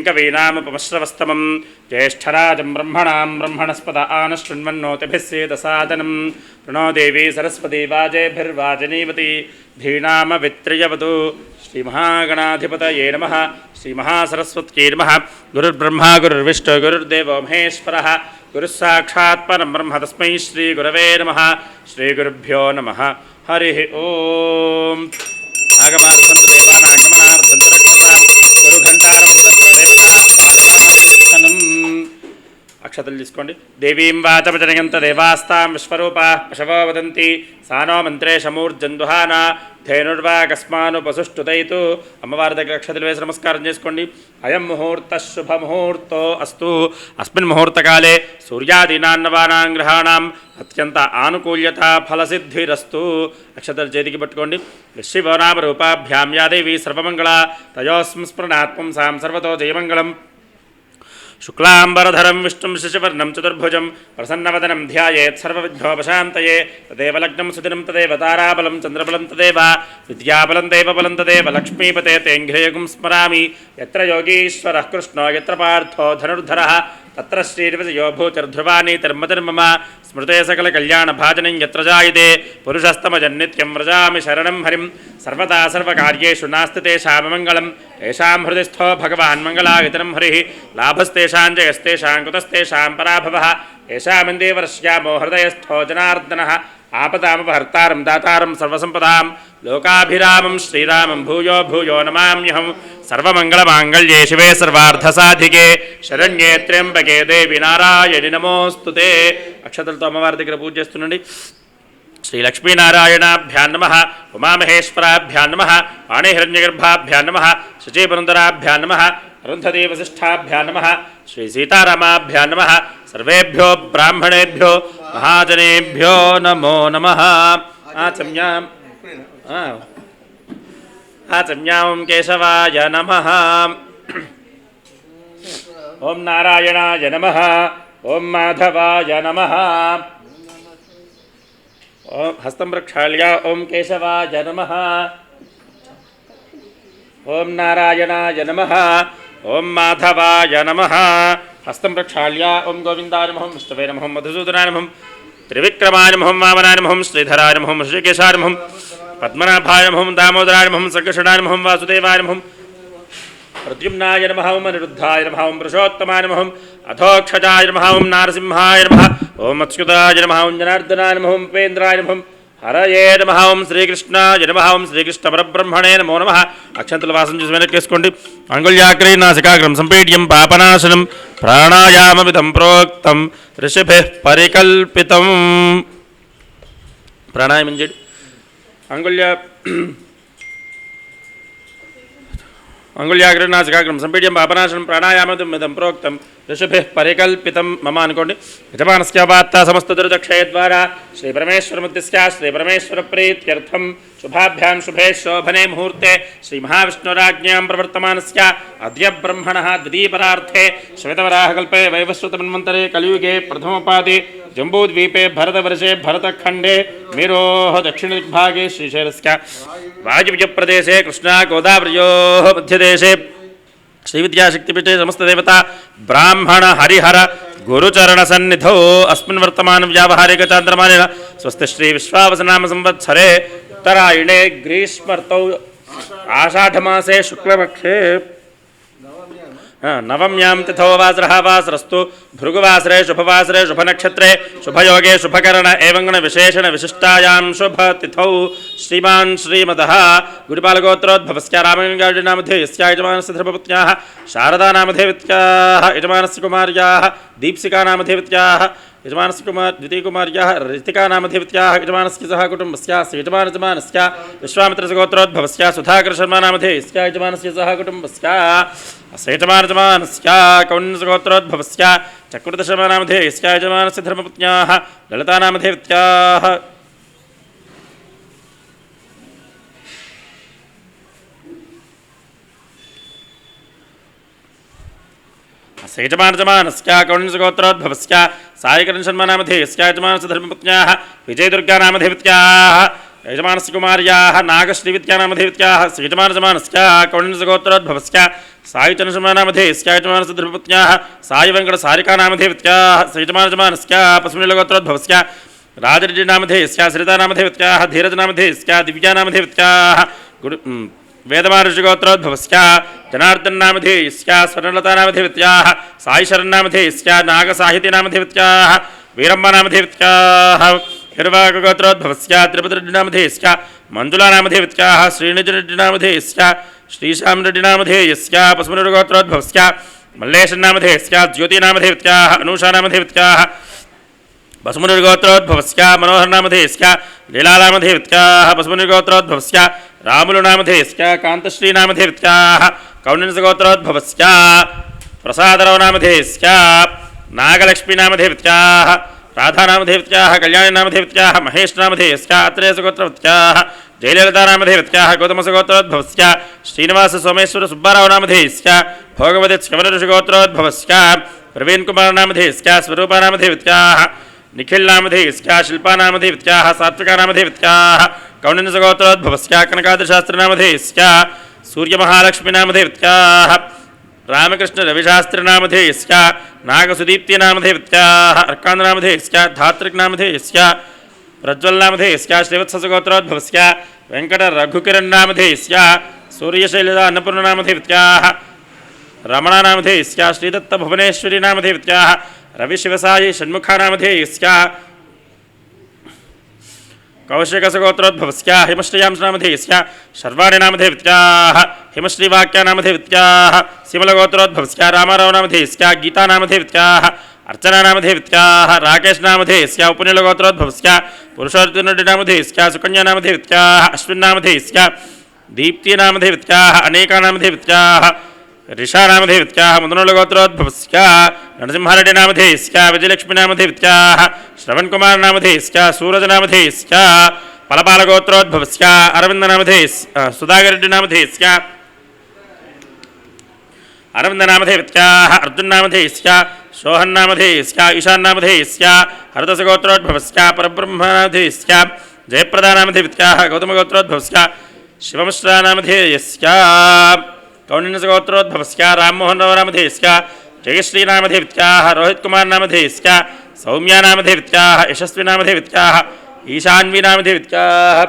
कवीनामुपमश्रवस्तमं ज्येष्ठराजं ब्रह्मणां ब्रह्मणस्पद आनशृण्वन्नोतिभिः सेदसादनं प्रणो देवी सरस्वती वाजेभिर्वाजनीवती धीनामवित्र्यवतु श्रीमहागणाधिपतये नमः श्रीमहासरस्वत्यै नमः गुरुर्ब्रह्मा गुरुर्विष्णु गुरुर्देवो महेश्वरः गुरुस्साक्षात् परं ब्रह्म तस्मै श्रीगुरवे नमः श्रीगुरुभ्यो नमः हरिः ओम् आगमार्थं देवानागमनार्थं गुरुघण्टारं अक्षतలు తీసుకోండి దేవీం వాచమజనయంత దేవాస్తాం విశ్వరూపాః పశవో వదంతి సానో మంత్రేశమూర్జందుహాన ధేనుర్వాకస్మానుపసుష్టుతైతు అమ్మవారి దగ్గర అక్షతలు వేసి నమస్కారం చేసుకోండి అయం ముహూర్త శుభముహూర్తో అస్తు అస్మిన్ ముహూర్తకాలే సూర్యాదీనాన్నవానాం గ్రహాణం అత్యంత ఆనుకూల్యత ఫలసిద్ధిరస్తు అక్షతలు చేతికి పట్టుకోండి శివనామ రూపాభ్యాం యా దేవీ సర్వమంగళ తయోస్మస్మరణాత్మం సాం సర్వతో జయమంగళం शुक्लांबरधरं विष्णुं शशिवर्णं चतुर्भुजं प्रसन्नवदनं ध्यायेत् सर्वविघ्नोपशान्तये तदेव लग्नं सुदिनं तदेव ताराबलं चन्द्रबलं तदेव विद्याबलं देवबलं तदेव लक्ष्मीपते तेऽङ्घ्रेयगुं स्मरामि यत्र योगीश्वरः कृष्णो यत्र पार्थो धनुर्धरः तत्र श्रीर्विजयो भूतिर्ध्रुवानीतिर्मतिर्मम स्मृते सकलकल्याणभाजनं यत्र जायते पुरुषस्तमजन्नित्यं व्रजामि शरणं हरिं सर्वदा सर्वकार्येषु नास्ति तेषाममङ्गलं येषां हृदिस्थो भगवान् मङ्गलायतनं हरिः लाभस्तेषां जयस्तेषां कुतस्तेषां पराभवः येषामिन्देवर्ष्यामो हृदयस्थो जनार्दनः आपदामपहर्तारं दातारं सर्वसम्पदां लोकाभिरामं श्रीरामं भूयो भूयो नमाम्यहं सर्वमङ्गलमाङ्गल्ये शिवे सर्वार्थसाधिके शरण्ये त्र्यम्बके देवी नारायणि नमोऽस्तुते अक्षतलतो अम्मवारि दग्गर पूज चेस्तुन्नंడి श्री लक्ष्मीनारायणाभ्यां नमः उमामहेश्वराभ्यां नमः वाणीहिरण्यगर्भाभ्यां नमः शचीपुरन्दराभ्यां नमः अरुन्धती वसिष्ठाभ्यां नमः श्री सीतारामाभ्यां नमः सर्वेभ्यो ब्राह्मणेभ्यो महाजनेभ्यो नमो नमः आचम्यां केशवाय नमः ओं नारायणाय नमः ओं माधवाय नमः ओं हस्तं प्रक्षाल्य ओं केशवाय नमः ओं नारायणाय नमः ओं माधवाय नमः हस्तं प्रक्षाल्य ओं गोविन्दाय नमः विष्णवे नमः मधुसूदनाय नमः त्रिविक्रमाय नमः वामनाय नमः श्रीधराय नमः ऋषिकेशाय नमः पद्मनाभाय नमः दामोदराय नमः संकर्षणाय नमः वासुदेवाय नमः प्रद्युम्नाय नमः ओं अनिरुद्धाय नमः ओं पुरुषोत्तमाय नमः अधोक्षजाय नमः ओं नारसिंहाय नमः ओं अच्युताय नमः ओं जनार्दनाय नमः ओं उपेन्द्राय नमः हरये नमः ओं श्रीकृष्णाय नमः ओं श्रीकृष्णपरब्रह्मणे नमो नमः अक्षंतल वासं చేసి వెనక్కేసుకోండి అంగుళ్యాగ్రే నాసికాగ్రం సంపీడ్యం పాపనాశనం ప్రాణాయామమిదం ప్రోక్తం ఋషిభిః పరికల్పితం ప్రాణాయామం చేయండి अंगुल्याग्रे नासिकाग्रं संपीड्यं पापनाशनं प्राणायाममिदं प्रोक्तं ऋषिभिः परिकल्पितं मम अनुकोंडि यजमानस्य वार्ता समस्तदुर्दक्षयद्वारा श्रीपरमेश्वरमुद्दिश्य श्रीपरमेश्वरप्रीत्यर्थं शुभाभ्यां शुभे शोभने मुहूर्ते श्रीमहाविष्णुराज्ञां प्रवर्तमानस्य अद्य ब्रह्मणः द्वितीयपरार्थे श्वेतवराहकल्पे वैवस्वतमन्वन्तरे कलियुगे प्रथमोपादि जम्बूद्वीपे भरतवर्षे भरतखण्डे मेरोः दक्षिणदिग्भागे श्रीशैलस्य वायुव्यप्रदेशे कृष्णा गोदावर्योः मध्यदेशे श्रीविद्याशक्तिपीठे समस्तदेवता ब्राह्मण हरिहर गुरुचरणसन्निधौ अस्मिन् वर्तमान व्यावहारिक चान्द्रमानेन स्वस्ति श्री विश्वावसनाम संवत्सरे उत्तरायणे ग्रीष्मर्तौ आषाढमासे शुक्लपक्षे नवम्यां तिथौ वासरः वासरस्तु भृगुवासरे शुभवासरे शुभनक्षत्रे शुभयोगे शुभकरण एवं विशेषण विशिष्टायां शुभतिथौ श्रीमान् श्रीमतः गुरुपालगोत्रोद्भवस्य रामलिङ्गार्जुनामधेयस्य यजमानस्य धर्मपत्न्याः शारदानामधेयवत्याः यजमानस्य कुमार्याः दीप्सिकानामधेयवत्याः यजमानस्य द्वितीयकुमार्याः ऋतिकानामधेयवत्याः यजमानस्य सह कुटुम्बस्य यजमानस्य विश्वामित्रस्य गोत्रोद्भवस्य सुधाकरशर्मानामधेयस्य यजमानस्य सह कुटुम्बस्य यजमानस्य कौण्डिन्यगोत्रोद्भवस्य चक्रवर्तिशर्मानामधेयस्य यजमानस्य धर्मपत्न्याः ललितानामधेयवत्याः यजमानस्य कौण्डिन्यगोत्रोद्भवस्य सायकरणशर्मानामधेयस्य यजमानस्य धर्मपत्न्याः विजयदुर्गानामधेयवत्याः यजमानस्य कुमार्याः नागश्रीविद्यानामधेयवत्याः यजमानस्य कौण्डिन्यगोत्रोद्भवस्य सायुचनशमानामधेयस्या यजमानस्य सायवेङ्कटसारिकानामधेयत्याः सयजमानजमानस्या पशुनिलगोत्रोद्भवस्या राजऋषिनामधेयस्या सरितानामधेयत्याः धीरजनामधेयस्या दिव्यानामधेयत्याः वेदमाऋषिगोत्रोद्भवस्या जनार्दननामधेयस्या स्वर्णलतानामधेयत्याः साईशरन्नामधेयस्या नागसाहित्यनामधेयत्याः वीरम्मानामधेयत्याः हिरवाकगोत्रोद्भवस्या त्रिपतिरेड्डिनामधेयस्या मञ्जुलानामधेयत्याः श्रीनिजरेड्डिनामधेयस्या श्रीशामरेड्डिनामधेयस्या पशुमनुगोत्रोद्भवस्या मल्लेशन्नामधेयस्या ज्योतिनामधेयत्याः अनूषानामधेयत्याः पशुमुनिर्गोत्रोद्भवस्या मनोहरनामधेयस्या लीलानामधेयत्याः पशुमुनिर्गोत्रोद्भवस्या रामुलुनामधेयस्या कान्तश्रीनामधेयत्याः कौण्डिन्यगोत्रोद्भवस्या प्रसादरवनामधेयस्या नागलक्ष्मीनामधेयत्याः राधानामधेयत्याः कल्याणीनामधेयत्याः महेशनामधेयस्या अत्रेयसगोत्रवत्याः जयललितानामधेयत्याः गौतमसगोत्रोद्भवस्या श्रीनिवाससोमेश्वरसुब्बारावनामधेयस्या भोगवतीश्कमलऋषिगोत्रोद्भवस्या प्रवीणकुमारनामधेयस्या स्वरूपानामधेयत्याः निखिलनामधेयस्या शिल्पानामधेयत्याः सात्विकानामधेयत्याः कौण्डिन्यसगोत्रोद्भवस्या कनकादिशास्त्रिनामधेयस्या सूर्यमहालक्ष्मीनामधेयत्याः रामकृष्णरविशास्त्रिनामधेयस्या नागसुदीप्तिनामधेयत्याः अर्कान्दनामधेयस्या धातृक्नामधेयस्या प्रज्वलनामधेयस्या श्रीवत्सगोत्रोद्भवस्या वेङ्कटरघुकिरन्नामधेयस्या सूर्यशैलजा अन्नपूर्णनामधेयत्याः रमणानामधेयस्या श्रीदत्तभुवनेश्वरीनामधेयत्याः रविशिवसायि षण्मुखानामधेयस्या कौशिकसगोत्रोद्भवस्या हिमश्रीयांशनामधेयस्या शर्वाणीनामधेयत्याः हिमश्रीवाक्यानामधेयत्याः सिमलगोत्रोद्भवस्या रामारावनामधेयस्या गीतानामधेयत्याः अर्चनानामधेयत्याः राकेशनामधेयस्या उपनीलगोत्रोद्भवस्या पुरुषार्जुननामधेयस्या सुकन्यानामधेयत्याः अश्विन्नामधेयस्या दीप्तीनामधेयत्याः अनेकानामधेयत्याः ऋषानामधेयत्याः मुदनुलगोत्रोद्भवस्या नरसिंहारेड्डिनामधेयस्या विजयलक्ष्मीनामधेयत्याः श्रवणकुमारनामधेयस्या सूरजनामधेयस्या पलपालगोत्रोद्भवस्या अरविन्दनामधेयस्या सुधाकररेड्डिनामधेयस्या अरविन्दनामधेयत्याः अर्जुननामधेयस्या सोहन्नामधेयस्या ईशान्नामधेयस्या हरदसगोत्रोद्भवस्या परब्रह्मनामधेयस्या जयप्रदानामधेयत्याः गौतमगोत्रोद्भवस्या शिवमिश्रानामधेयस्या कौण्डिन्यसगोत्रोद्भवस्या राममोहनरावनामधेयस्या जयश्रीनामधेयत्याः रोहितकुमारनामधेयस्या सौम्यानामधेयत्याः यशस्विनामधेयत्याः ईशान्वीनामधेयत्याः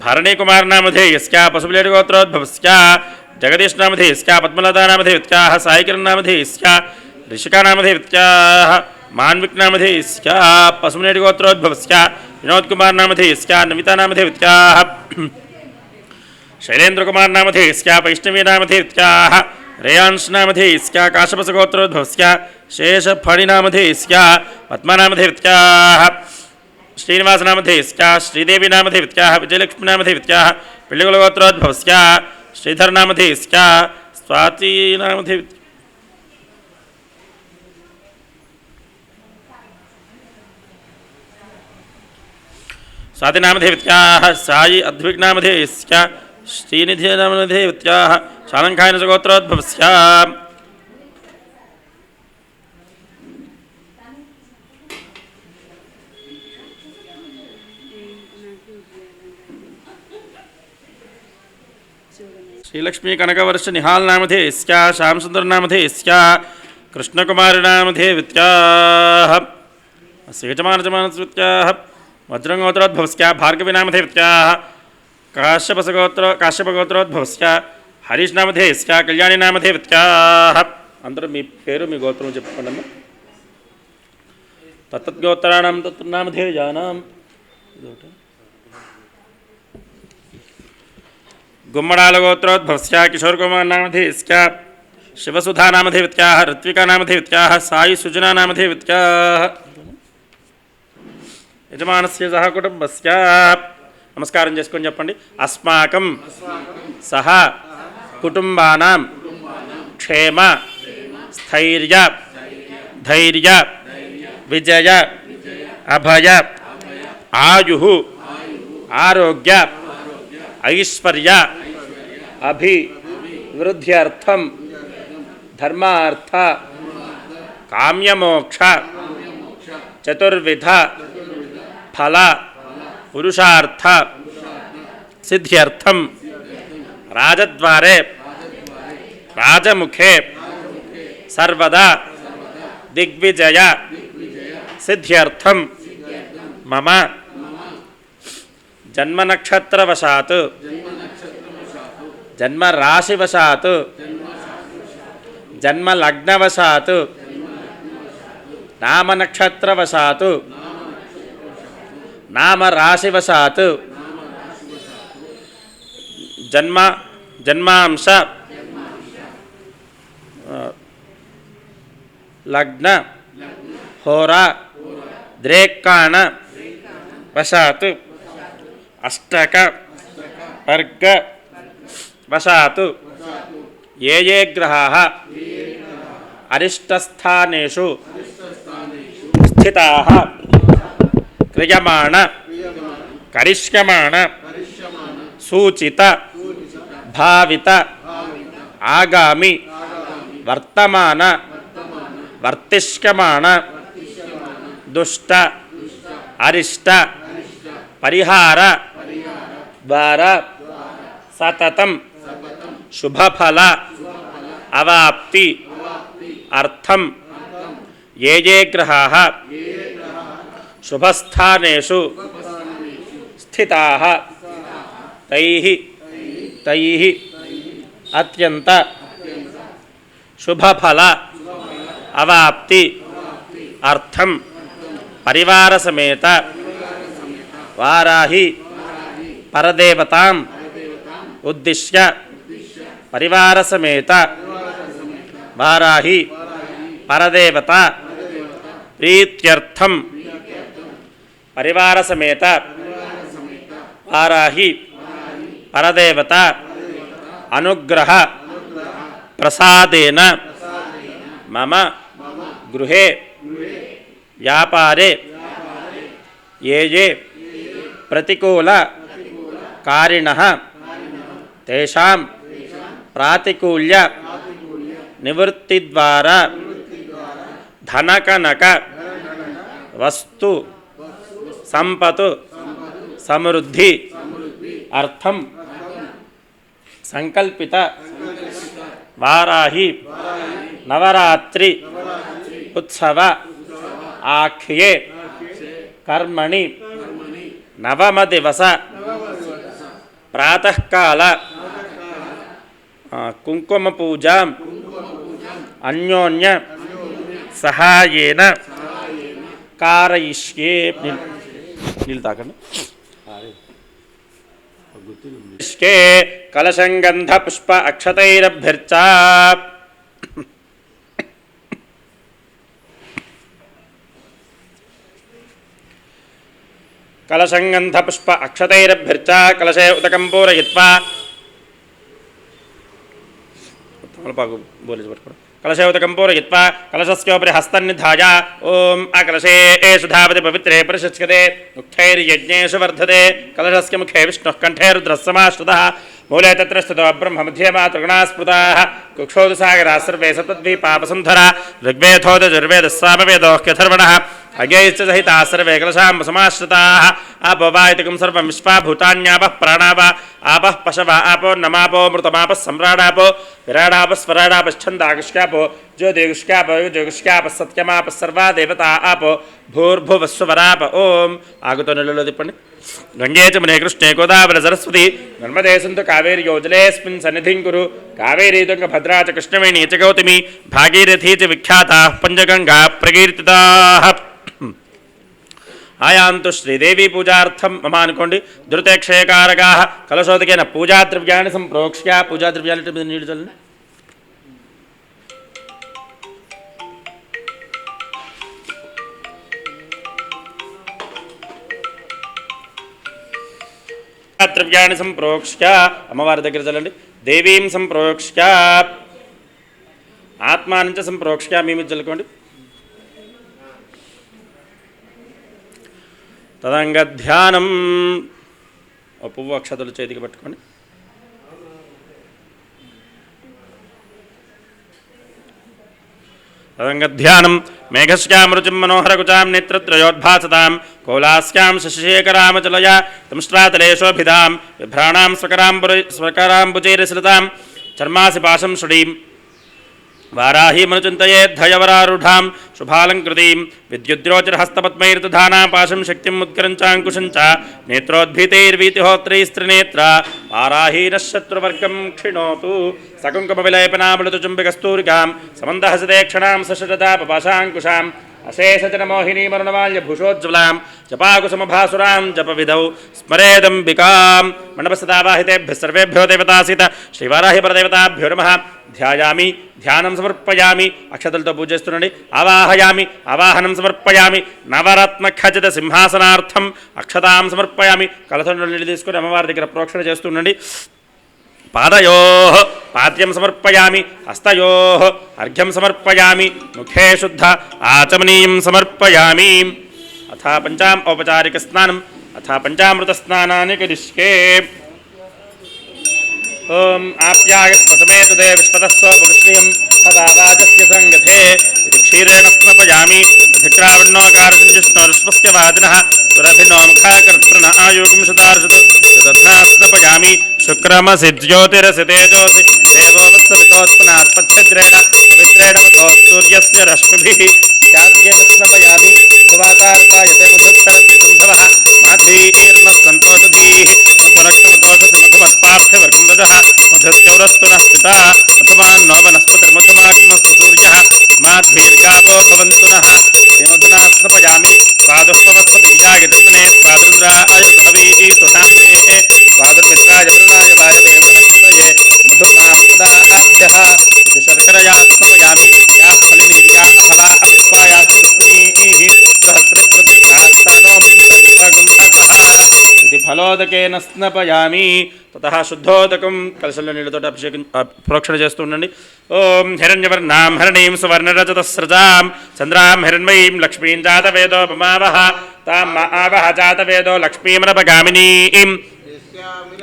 भरणीकुमारनामधेयस्या पशुबलेडिगोत्रोद्भवस्या जगदीशनामधेयस्या पद्मलतानामधेयत्याः साईकिरणनामधेयस्या ऋषिकानामधेयत्याः मान्विकनामधेयस्या पशुबलेडिगोत्रोद्भवस्या विनोदकुमारनामधेयस्या नमितानामधेयत्याः शैलेन्द्रकुमारनामधेयस्या वैष्णवीनामधेयत्याः रेयांशनामधेयस्या काश्यपसगोत्रोद्भवस्या शेषफणिनामधेयस्या पद्मनामधेयत्याः श्रीनिवासनामधेयस्या श्रीदेवीनामधेयत्याः विजयलक्ष्मीनामधेयत्याः पिल्लिगुलगोत्रोद्भवस्या श्रीधरनामधेयस्या स्वातीनामधेयत्याः स्वातिनामधेयत्याः साई अद्विग्नामधेयस्या श्रीनिधिनामधेयत्याः शालङ्कायनसगोत्रोद्भवस्या श्रीलक्ष्मी कनकवर्ष निहालनामधेयस्या श्यामसुन्दरनामधेयस्या कृष्णकुमारनामधेयत्याः यजमानजमानस्याः वज्रगोत्रोद्भवस्या भार्गवीनामधेयत्याः काश्यपगोत्रोद्भवस्या हरीशनामधेयस्या कल्याणीनामधेयत्याः అందరూ మీ పేరు మీ గోత్రం చెప్పుకోండి తత్తద్గోత్రాణం తత్నామధేయానాం गुम्मडालगोत्रोद्भवस्या किशोरकुमारनामधेयस्या शिवसुधानामधेयत्याः ऋत्विकानामधेयत्याः साई सुजनानामधेयत्याः यजमानस्य सह कुटुंबस्य नमस्कारं చేసుకొని చెప్పండి अस्माकं सह कुटुंबानां क्षेम स्थैर्य धैर्य विजय अभय आयुः आरोग्य ऐश्वर्य अभिवृद्ध्यर्थं धर्मार्थ काम्यमोक्ष चतुर्विध फल पुरुषार्थ सिद्ध्यर्थं राजद्वारे राजमुखे सर्वदा दिग्विजय सिद्ध्यर्थम मम जन्मनक्षत्रवशात् जन्मराशिवशात् जन्मलग्नवशात् नामनक्षत्रवशात् नामराशिवशात् जन्मांश लग्न होरा द्रेक्काण वशात् अष्टक वर्ग वशात् ये ग्रहाः अरिष्टस्थानेषु स्थिताः क्रियमाण करिष्यमाण सूचित भावित आगामि वर्तमान वर्तिष्यमाण दुष्ट अरिष्ट परिहार द्वारा सततं शुभफल अवाप्ति अर्थम ये ग्रहाः शुभस्थानेषु स्थिताः तैः अत्यंत शुभफल अवाप्ति अर्थम परिवार समेत वाराही परदेवतां उद्दिश्य परिवार समेत वाराही परदेवता प्रीत्यर्थम परिवार समेत वाराही परदेवता अनुग्रह प्रसादेन मम गृहे व्यापारे ये प्रतिकूल कारिणः तेषां प्रातिकूल्य निवृत्तिद्वारा धनकनक वस्तु संपत्तु समृद्धि अर्थम संकल्पित वाराही नवरात्रि उत्सव आख्ये कर्मणि नवम दिवस प्रातःकाल कुंकुम पूजा अन्योन्य सहायेन कारयिष्ये कलशंगंध पुष्प अक्षतैरभ्यर्चा कलशंगंध पुष्प अक्षतैरभ्यर्चा कलशे उदकं पूरयित्वा कलशे उदकं पूरयित्वा कलशस्योपरि हस्तन्निधाय ओम अकलशे एषु धावति पवित्रे परिशुच्यते मुक्तैर्यज्ञेषु वर्धते कलशस्य मुखे विष्णुः कण्ठे रुद्रः समाश्रितः मूले तत्र स्थितो ब्रह्म मध्ये मातृगणाः स्मृताः कुक्षोदसागराः सर्वे सप्तद्वीपापसुन्धरा ऋग्वेदोऽयजुर्वेदः सामवेदोऽथर्वणः अज्ञैश्च सहिताः सर्वे कलशां समाश्रिताः आपो वा इतिकं सर्वं विश्वा भूतान्यापः प्राणापः आपः पशवः आपो नमापो मृतमापः सम्राडापो विराडापः स्वराडापश्छन्दागुष्क्यापो ज्योतिगुष्क्यापो युजगुष्क्यापः सत्यमापः सर्वा देवता आपो भूर्भुवस्वराप ओम आगतो निललो तिप्पंడి गंगे च मुने कृष्णे गोदावरी सरस्वती नर्मदे सिन्धु कावेरी योजलेऽस्मिन् सन्निधिं कुरु कावेरी तुङ्गभद्रा च कृष्णवेणी च गौतमी भागीरथी च विख्याताः पञ्चगङ्गा प्रकीर्तिताः आयांतु श्रीदेवी पूजार्थं मम अनुकोंडि दुर्तेक्षयकारकाः कलशोदकेन पूजाद्रव्याणि सम्प्रोक्ष्य पूजाद्रव्याणि नीडु चल्लंడి द्रव्याणि संप्रोक्ष्य अम्मवारी दग्गर चल्लंడి देवीं संप्रोक्ष्य आत्मानं च संप्रोक्ष्य మీ మీద చల్లుకోండి తదంగ ధ్యానం ఓ పువ్వు అక్షతలు చేతికి పట్టుకోండి तदंगध्यानं मेघस्यां रुचिं मनोहरकुचां नेत्रत्रयोद्भासतां कौलास्यां शशिशेखरामचलया तंष्ट्रातले शोभितां विभ्राणां स्वकराम्बुजैरसृतां చర్మాసి పాశం షుడీం వారాహీమనుచింతయేద్ధయవరారుఢాం శుభాలంకృతీం విద్యుద్రోచరహస్తపద్మైర్దధానా పాశం శక్తిం ముద్గరం చాంకుశం చ నేత్రోద్భీతైర్వీతిహోత్రైస్త్రినేత్ర వారాహీనః శత్రువర్గం క్షిణోతు సకుంకుమవిలేపనామృత చుంబికస్తూరికాం సమందహసితే క్షణాం సశరదాపపాశాంకుశాం అశేషజనమోహినీమరుణమాల్యభూషోజ్వలాం జపాకుసుమభాసురాం జపవిధౌ స్మరేదంబికాం మండపస్థితావాహితేభ్యः సర్వేభ్యో దేవతాసీత శ్రీవారాహిపరదేవతాభ్యో నమః ధ్యాయామి ధ్యానం సమర్పయామి అక్షతలతో పూజ చేస్తుండండి ఆవాహయామి ఆవాహనం సమర్పయామి నవరత్నఖచిత సింహాసనార్థం అక్షతాం సమర్పయామి కలసంలో నీళ్ళు తీసుకొని అమ్మవారి దగ్గర ప్రోక్షణ చేస్తుండండి పాదయోః పాద్యం సమర్పయామి హస్తయోః అర్ఘ్యం సమర్పయామి ముఖే శుద్ధ ఆచమనీయం సమర్పయామి అథ పంచాం ఔపచారిక స్నానం అథ పంచామృత స్నానాన్ని కరిష్యే ఓం ఆప్యాయస్మసమేతు దే విశ్వతస్వపురుష్ణియం తదావాజస్య సంగతే ఇది క్షీరేణ స్నపయామి ధిక్రావణోకారసింజుష్ణోరుష్వస్య వాదినః సురభినో ముఖాకర్తృణ ఆయోగం శతార్షతు యదధ్నా స్నపయామి శుక్రమసి జ్యోతిరసి తేజోసి దేవో వత్సవితోత్పునాస్పచ్చద్రేణ పవిత్రేణ వతో సూర్యస్య రశ్మిభిః త్యాజ్యేన స్నపయామి భవాకారకాయతే మధుక్షరంతి సింధవః మాధ్వీర్నః దధీః మధురక్తమతోషసిమకుమత్పార్థివర్గం దదః మధుత్యౌరస్తు నః పితా మధుమాన్నో వనస్పతిర్మధుమాగ్మస్తు సూర్యः మాధ్వీర్గావో భవంతు నః తేనోధనా స్నపయామి పాదుష్పవస్పతిభిజాయ జన్మనే పాదురుద్రాయ భవీతుషామ్నే పాదుర్మిత్రాయ వరుణాయ వాయవే బృహస్పతయే మధుమాప్రదాభ్యः ఇది శర్కరయా స్నపయామి యా ఫలినీర్యా అహలా అల్పాయాస్మీః ఇది ఫలోదకేన స్నపయామి తతః శుద్ధోదకం కలశంలో నీళ్ళతో అభిషేకం ప్రోక్షణ చేస్తూ ఉండండి ఓం హిరణ్యవర్ణాం హరణీం సువర్ణరజతస్రజాం చంద్రాం హిరణ్మయీం లక్ష్మీం జాతవేదోపమావహ తాం ఆవహ జాతవేదో లక్ష్మీమనపగామినీం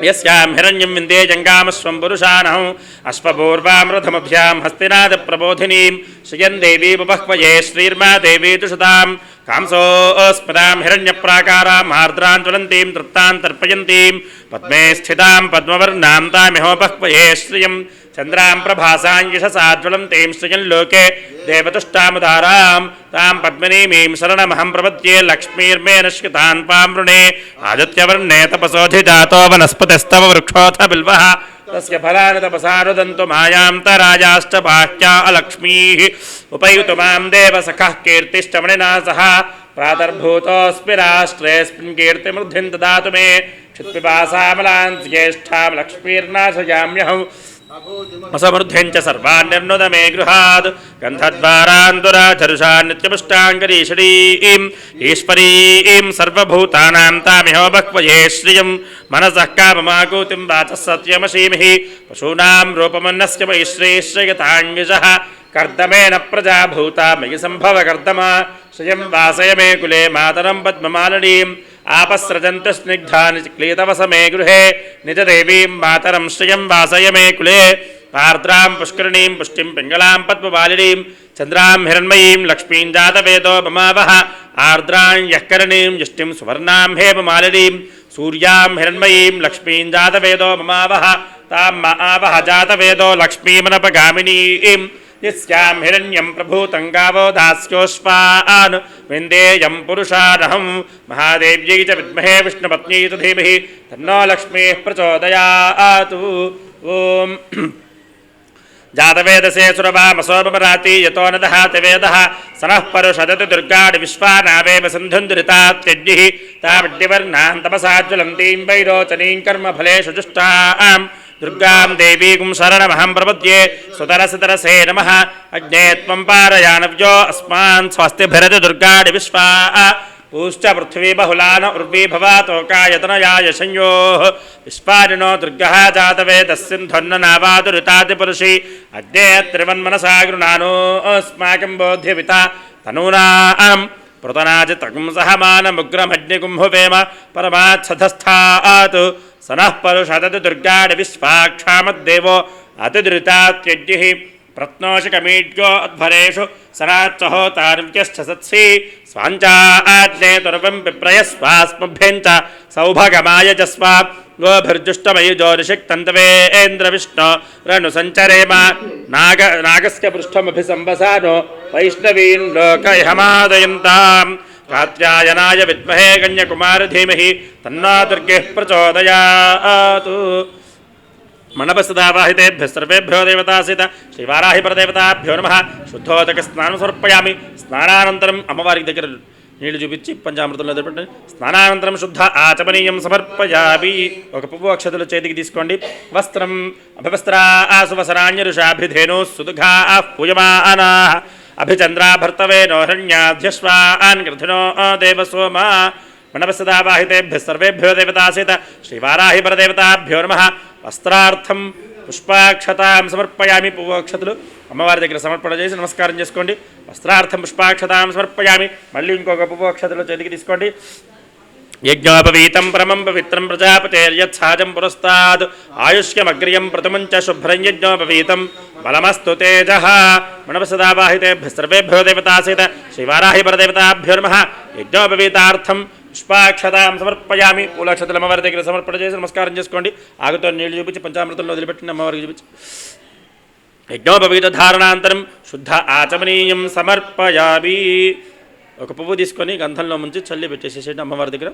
యస్యాం హిరణ్యం విందే జంగామస్వం పురుషానహం అశ్వపూర్వామృతమభ్యాం హస్తినాద ప్రబోధినీం శ్రియం దేవీ బహ్వయే శ్రీర్మా దేవీ తుషతాం కాంసోస్పదాం హిరణ్యప్రాకారాం ఆర్ద్రాం జ్వలంతీం తృప్తాం తర్పయంతీం పద్మే స్థితాం పద్మవర్ణాం తామిహో బహ్వయే శ్రియం చంద్రాం ప్రభాసాం యశసాజ్వలంతీం శ్రియం లోకే దేవతుష్టాముదారాం తాం పద్మినీమీం శరణమహం ప్రపద్యే లక్ష్మీర్మే నశ్యతాన్ పామృణే ఆదిత్యవర్ణే తపసోధిజాతో వనస్పతిస్తవ వృక్షోథ బిల్వః తస్య ఫలాని తపసారుదంతు మాయాంతరాజాశ్చ బాహ్యా అలక్ష్మీః ఉపయుతు మాం దేవ సఖః కీర్తిశ్చ మణినా సహ ప్రాతర్భూతోऽస్మి రాష్ట్రేऽస్మిన్ కీర్తిమృద్ధిం దదాతు మే క్షిత్పిపాసామలాన్ జ్యేష్ఠాం లక్ష్మీర్నాశయామ్యహం అసమృద్ధిం చ సర్వాన్ నిర్నుద మే గృహాద్ గంధద్వారాంతురాచరుషా నిత్యపుష్టాంగరీషడీం ఈశ్వరీం సర్వభూతానాం తామిహో బహ్వయే శ్రియం మనసః కామమాకూతిం వాచः సత్యమసీమిః పశూనాం రూపమన్నస్య మయి శ్రీశ్రయతాంగిషః కర్దమేన ప్రజాభూతా మయి సంభవ కర్దమా శ్రియం వాసయ మే కులే మాతరం పద్మమాలినీం ఆపస్రజంతు స్నిగ్ధాని క్లీతవసమే గృహే నిజదేవీం మాతరం శ్రియం వాసయ మే కులే ఆర్ద్రాం పుష్కరిణీం పుష్టిం పింగళాం పద్మమాలినీం చంద్రాం హిరణ్మయీం లక్ష్మీం జాతవేదో మమావహ ఆర్ద్రాం యఃకరణీం యష్టిం సువర్ణాం హేమమాలినీం సూర్యాం హిరణ్మయీం లక్ష్మీం జాతవేదో మమావహ తాం ఆవహ జాతవేదో లక్ష్మీమనపగామినీం యస్యాం హిరణ్యం ప్రభూతం గావో దాస్యోష్వాన్ విందేయం పురుషానహం మహాదేవ్యై చ విద్మహే విష్ణుపత్న్యై చ ధీమహి తన్నో లక్ష్మీః ప్రచోదయాతు ఓం జాతవేదసే సురవామసోమరాతి యతో న దహాతి వేదః సనః పరుషదతి దుర్గాణి విశ్వానావేవ సింధుందురితాత్యజ్ఞిః తామడ్యవర్ణాం తపసాజ్వలంతీం వైరోచనీం కర్మఫలేషు జుష్టాం దుర్గాం దేవీగుం శరణమహం ప్రపద్యే సుతరసితరసే నమః అగ్నే త్వం పారయానవ్యో అస్మాన్ స్వస్తిభిరతి దుర్గాణి విశ్వా పూశ్చ పృథ్వీ బహుళాన ఉర్వీ భవాతోకాయతనయాయ సంయోః విశ్వానినో దుర్గః జాతవేదస్సింధొన్ననావాదురితాదిపురుషి అగ్నే త్రివన్మనసా గృణానోస్మాకం బోధ్యవిత తనూనాం పృతనాజితకం సహమానముగ్రమగ్నికుంభువేమ పరమాత్సధస్థాత్ సనః పరుషదతి దుర్గాణి విశ్వాక్షామద్దేవో అతిదృతాత్యజ్ఞిః ప్రత్నోషికమీడ్యో అధ్వరేషు సనాచ్చహోతార్వ్యశ్చ సత్సి స్వాంచాజ్ఞే తుర్వం పిప్రయస్వాస్మభ్యం చ సౌభగమాయ చ స్వ गोभिर्जुष्टमयि ज्योतिषिक्तन्तवेन्द्रविष्णो रणु सञ्चरेम नागस्य पृष्ठमभिसंवसानो वैष्णवीन् लोकयमादयन्ताम् कात्यायनाय विद्महे कन्याकुमारी धीमहि तन्नो दुर्गेः प्रचोदयात् मंडपस्तदावाहितेभ्यः सर्वेभ्यो देवतासित श्रीवाराहि परदेवताभ्यो नमः शुद्धोदकस्नानं समर्पयामि स्नानानन्तरम् अम्मवाరికి దగ్గర నీళ్లు చూపించి పంచామృతంలో పెట్టండి స్నానానంతరం శుద్ధ ఆచమనీయం సమర్పయామి ఒక పువ్వు అక్షతలు చేతికి తీసుకోండి వస్త్రం అభివస్త్రా సువసరాణ్యరుషాభిధేను సుదుఘా పూయమానా అభిచంద్రా భర్తవే నోహరణ్యాధ్యశ్వాన్ గృధినో దేవసోమ మండపస్తదావాహితేభ్యः सर्वेभ्यो देवतासित श्रीवाराहि परदेवताभ्यो नमः వస్త్రార్థం పుష్పాక్షతాం సమర్పయామి పువ్వు అక్షతలు అమ్మవారి దగ్గర సమర్పణ చేసి నమస్కారం చేసుకోండి వస్త్రార్థం పుష్పాక్షతాం సమర్పయామి మళ్ళీ ఇంకొక పువ్వు అక్షతలు చేతికి తీసుకోండి యజ్ఞోపవీతం పరమం పవిత్రం ప్రజాపతేర్యత్సాజం పురస్తాద్ ఆయుష్యమగ్రియం ప్రథమం చ శుభ్రం యజ్ఞోపవీతం బలమస్తు తేజః మండపస్తదావాహితేభ్యः सर्वेभ्यो देवतासित श्रीवाराहि परदेवताभ्यो नमः యజ్ఞోపవీతార్థం పుష్పాక్షతాం సమర్పయామి పూలక్షతలు అమ్మవారి దగ్గర సమర్పణ చేసి నమస్కారం చేసుకోండి ఆగుతో నీళ్లు చూపించి పంచామృతంలో వదిలిపెట్టిన అమ్మవారికి చూపించి యజ్ఞోపవీత ధారణాంతరం శుద్ధ ఆచమనీయం సమర్పయామి ఒక పువ్వు తీసుకొని గంధంలో ముంచి చల్లి పెట్టేసేసేయండి అమ్మవారి దగ్గర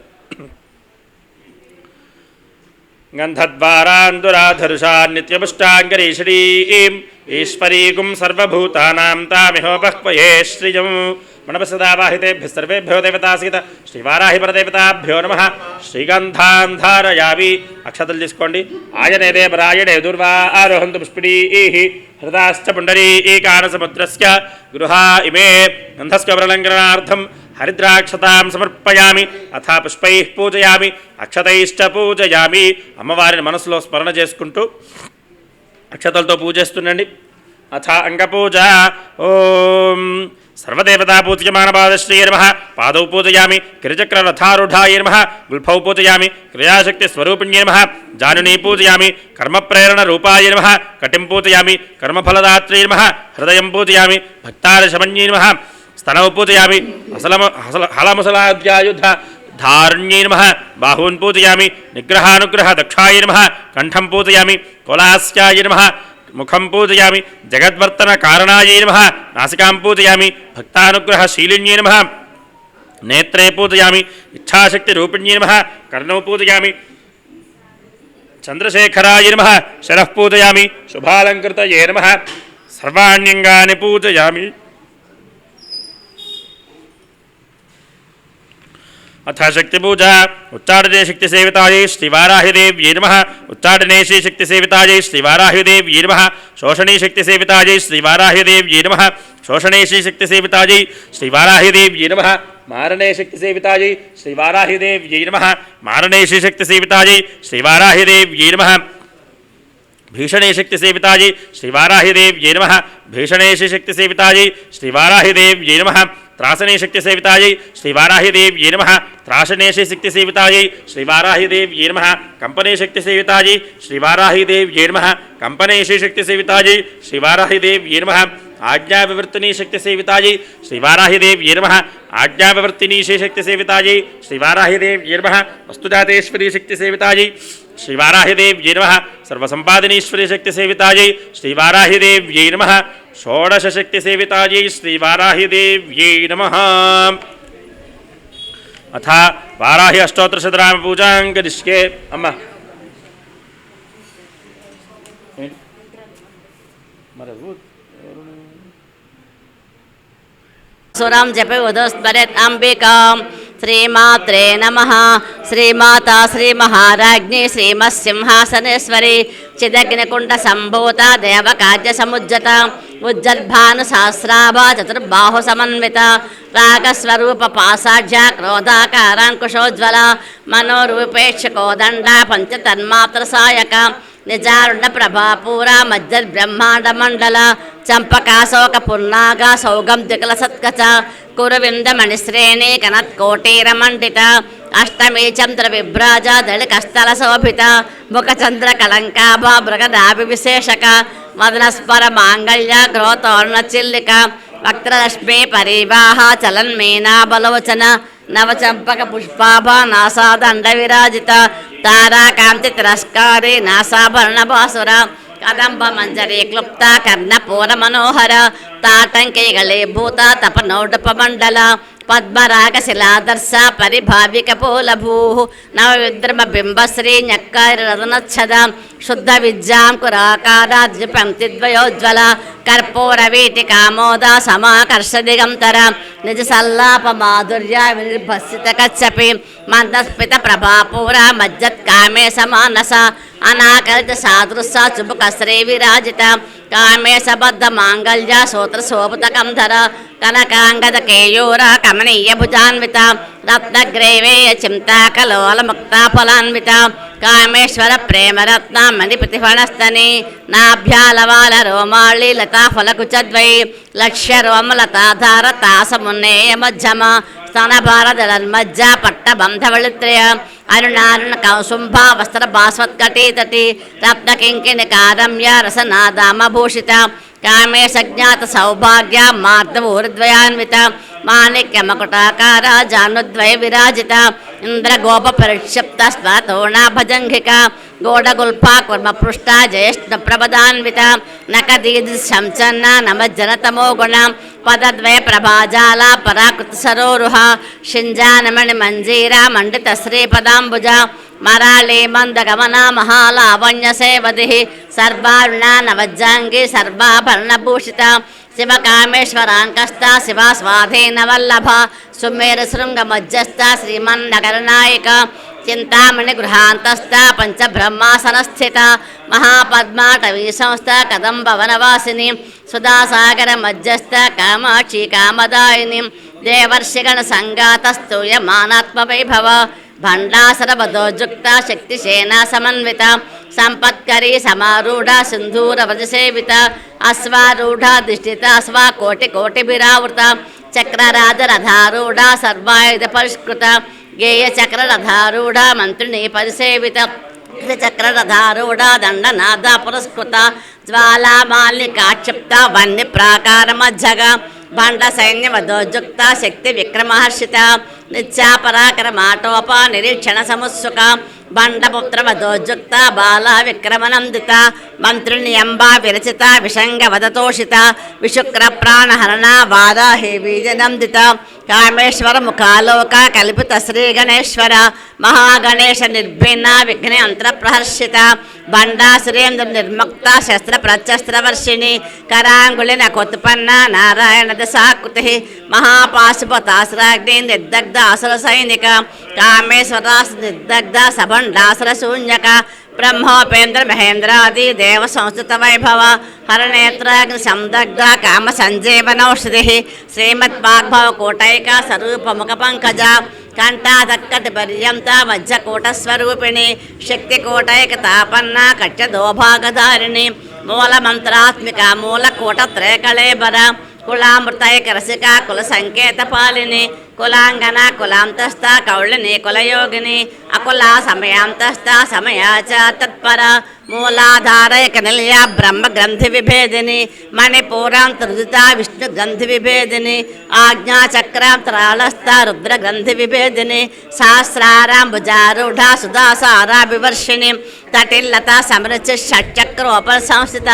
గంధద్వారాందురాధరుషా నిత్యపుష్టాంగరీషడీం ఈశ్వరీగుం సర్వభూతానాం తామిహోపహ్వయే శ్రియం మండపస్తదావాహితేభ్యः सर्वेभ्यो देवतासित श्रीवाराहि परदेवताभ्यो नमः श्रीगन्धान् धारयामि అక్షతలు తీసుకోండి ఆయనే దేవరాయణే దుర్వా ఆరోహంతు పుష్పిణీః హృదాశ్చ పుండరీకానసముద్రస్య గృహా ఇమే గంధస్య ప్రలంకరణార్థం హరిద్రాక్షతాం సమర్పయామి అథ పుష్పైః పూజయామి అక్షతైశ్చ పూజయామి అమ్మవారిని మనసులో స్మరణ చేసుకుంటూ అక్షతలతో పూజిస్తుండండి అథ అంగపూజ ఓం सर्वदेवता पूज्यमानपादश्री नमः पादौ पूजयामि गिरिचक्ररथारूढाय नमः गुल्फौ पूजयामि क्रियाशक्तिस्वरूपिण्ये नमः जानुनी पूजयामि कर्मप्रेरणरूपाय नमः कटिं पूजयामि कर्मफलदात्रे नमः हृदयं पूजयामि भक्तारशमन्ये नमः स्तनौ पूजयामि हलमुसलाद्यायुध धारण्ये नमः बाहून् पूजयामि निग्रहानुग्रहदक्षाय नमः कण्ठं पूजयामि कोलास्याय नमः मुखं पूजयामि जगद्वर्तन कारणायै नमः नासिकां पूजयामि भक्तानुग्रहशीलिन्ये नमः नेत्रे पूजयामि इच्छाशक्तिरूपिण्ये नमः कर्णौ पूजयामि चन्द्रशेखराय नमः शरः पूजयामि शुभालङ्कृतये नमः सर्वाण्यङ्गानि पूजयामि अथ शक्तिपूजा उच्चाटने शक्तिसेवितायै श्रीवाराहिदेव्यै नमः उच्चाटने श्रीशक्तिसेवितायै श्रीवाराहिदेव्यै नमः शोषणे शक्तिसेवितायै श्रीवाराहिदेव्यै नमः शोषणे श्रीशक्तिसेवितायै श्रीवाराहिदेव्यै नमः मारणे शक्तिसेवितायै श्रीवाराहिदेव्यै नमः मारणे श्रीशक्तिसेवितायै श्रीवाराहिदेव्यै नमः भीषणे शक्तिसेवितायै श्रीवाराहिदेव्यै नमः भीषणे श्रीशक्तिसेवितायै श्रीवाराहिदेव्यै नमः त्रासने शक्तिसेवितायै श्रीवाराहिदेव्यै नमः त्रासने शक्तिसेवितायै श्रीवाराहिदेव्यै नमः कंपने शक्तिसेवितायै श्रीवाराहिदेव्यै नमः कंपने शक्तिसेवितायै श्रीवाराहिदेव्यै नमः आज्ञाविवर्तिनी शक्तिसेवितायै श्रीवाराहिदेव्यै नमः आज्ञाविवर्तिनी शक्तिसेवितायै श्रीवाराहिदेव्यै नमः वस्तुजातेश्वरी शक्तिसेवितायै श्रीवाराहिदेव्यै नमः सर्वसंपादनीश्वरी शक्तिसेवितायै श्रीवाराहिदेव्यै नमः षोडशशक्तिसेवितायै श्रीवाराहिदेव्यै नमः अथ वाराहि अष्टोत्तरशतनाम पूजां करिष्ये अम्मा सुरां जपे उदस्मरेत् अम्बिकां श्रीमात्रे नमः श्रीमाता श्रीमहाराज्ञी श्रीमत्सिंहासनेश्वरी चिदग्निकुण्डसम्भूता देवकार्यसमुज्जता उज्जल्भानुसहस्राभा चतुर्बाहुसमन्विता रागस्वरूपपासाढ्या क्रोधाकाराङ्कुशोज्ज्वला मनोरूपेक्षकोदण्डा पञ्चतन्मात्रसायका निजारुण्डप्रभापूरा मज्जद्ब्रह्माण्डमण्डल चम्पकाशोकपुर्नागा सौगन्धिकलसत्कच कुरुविन्दमणिश्रेणी कनत्कोटीरमण्डिता अष्टमी चन्द्रविभ्राजा दलिकस्थलशोभिता मुखचन्द्रकलङ्काभा मृगदाभिविशेषक मदनस्परमाङ्गल्य ग्रोतोर्णचिल्लिका वक्त्रलक्ष्मी परिवाह चलन्मीनाबलोचन नवचम्पकपुष्पाभा नासादण्डविराजिता తారాకాంతి తిరస్కారి నాసాభరణ బాసుర కదంబ మంజరి క్లుప్త కర్ణపూర మనోహర తాటంకైగళే భూత తపనౌడప మండల పద్మరాగ శిలాదర్శ పరిభావిక పోలభూ నవవిద్రమ బింబశ్రీ ఞక్కారనచ్చద శుద్ధ విద్యాం కురాకారాద్రిపంక్తిద్వయోజ్వల కర్పూర వీటి కామోద సమాకర్ష దిగంతర నిజ సల్లాప మాధుర్య వినిర్భసిత కచ్చపి మందస్ఫిత ప్రభాపూర మజ్జత్ కామే సమానస అనాకరిత సాదృశ చుబుకశ్రీ విరాజిత కామేశబద్ధ మాంగళ్య సూత్ర శోభతకంధర కనకాంగద కేయూర కమనీయ భుజాన్విత రత్నగ్రేవేయ చింతాకలోల ముక్తాఫలాన్విత కామేశ్వర ప్రేమరత్న మణి ప్రతిఫణస్తని నాభ్యాలవాల రోమాళి లతాఫలకుచద్వై లక్ష్య రోమలతాధార తాసమున్నేయ మధ్యమ స్తనభారదలన్మజ్జ పట్టబంధవళిత్రయ అరుణారుణ కౌసుంభ వస్త్ర భాస్వత్కటీతటి రత్నకింకిణి కారమ్య రసనాదామభూషిత కామే సజ్ఞాత సౌభాగ్య మార్దవూర్ద్వయాన్విత మాణిక్య మకుటాకార జానుద్వయ విరాజిత ఇంద్రగోప పరిక్షిప్త స్వతోణ భజంఘిక గోడగుల్ఫ కుర్మ పృష్ట జ్యేష్ఠ ప్రబదాన్విత నకదీది శంచన్న నమజ్జనతమో గుణ పదద్వయ ప్రభాజాల పరాకృత సరోరుహ షింజానమణి మంజీర మండిత శ్రీపదాంబుజ మరాళే మందగమన మహాలావణ్య సేవది సర్వారుణ నవజ్జాంగి సర్వాభరణభూషిత శివకామేశ్వరాంకస్త శివ స్వాధీన వల్లభ సుమేర శృంగ మధ్యస్థ శ్రీమన్నగరనాయక చింతామణి గృహాంతస్థ పంచబ్రహ్మాసనస్థిత మహాపద్మాటవీ సంస్థ కదంబవనవాసిని సుధాసాగర మధ్యస్థ కామాక్షి కామదాయిని దేవర్షిగణ సంగాతస్తూయమానాత్మ వైభవ భండాసరవదోజుక్త శక్తిసేనా సమన్విత సంపత్కరీ సమారూఢ సింధూర వ్రజసేవిత అశ్వారూఢ దిష్టిత అశ్వా కోటి కోటిభిరావృత చక్రరాజరథారూఢ సర్వాయుధ పరిష్కృత గేయ చక్రరథారూఢ మంత్రిని పరిసేవిత చక్రరథారూఢ దండనాద పురస్కృత జ్వాలామాలికాక్షిప్త వన్య ప్రాకార మధ్యగ భండ సైన్యవదోజుక్త శక్తి విక్రమహర్షిత నిత్యాపరాకరమాటోప నిరీక్షణ సముత్సుక బండపుత్రవదోజుక్త బాల విక్రమనందిత మంత్రిణ్యంబా విరచిత విషంగవదతోషిత విశుక్ర ప్రాణహరణ వారాహి బీజనందిత కామేశ్వర ముఖాలోక కల్పిత శ్రీ గణేశ్వర మహాగణేశ నిర్భిన్న విఘ్న అంతరప్రహర్షిత బండాసురేంద్ర నిర్ముక్త శస్త్ర ప్రశస్త్రవర్షిణి కరాంగుళి నకోత్పన్న నారాయణ దశాకృతి మహాపాశుపతాసురాగ్ని నిర్దగ్ధ అసుర సైనిక కామేశ్వరాస నిర్దగ్ధ సభండాసుర శూన్యక బ్రహ్మోపేంద్ర మహేంద్రాది దేవ సంస్థిత వైభవ హరనేత్రాగ్ని సందగ్ధ కామ సంజీవనౌషధి శ్రీమద్వాగ్భవ కోటైక స్వరూపముఖ పంకజ కంఠాదక్కటి పర్యంత మధ్యకూటస్వరూపిణి శక్తి కోటైక తాపన్న కట్యదోభాగధారిణి మూలమంత్రాత్మిక మూలకూటత్రేకళేబర కులామృతైక రసిక కుల సంకేత పాలిని కులాంగన కులాంతస్థ కౌళిని కులయోగిని అకుల సమయాంతస్థ సమయాచ తత్పర మూలాధారైక నిలయ బ్రహ్మ గ్రంథి విభేదిని మణిపూరాంతరుదిత విష్ణు గ్రంథి విభేదిని ఆజ్ఞాచక్రాంతరాళస్థ రుద్ర గ్రంథి విభేదిని సహస్రారాంబుజారూఢ సుధాసారా వివర్షిణి తటిల్లత సమరుచి షట్చక్రోపర సంస్థిత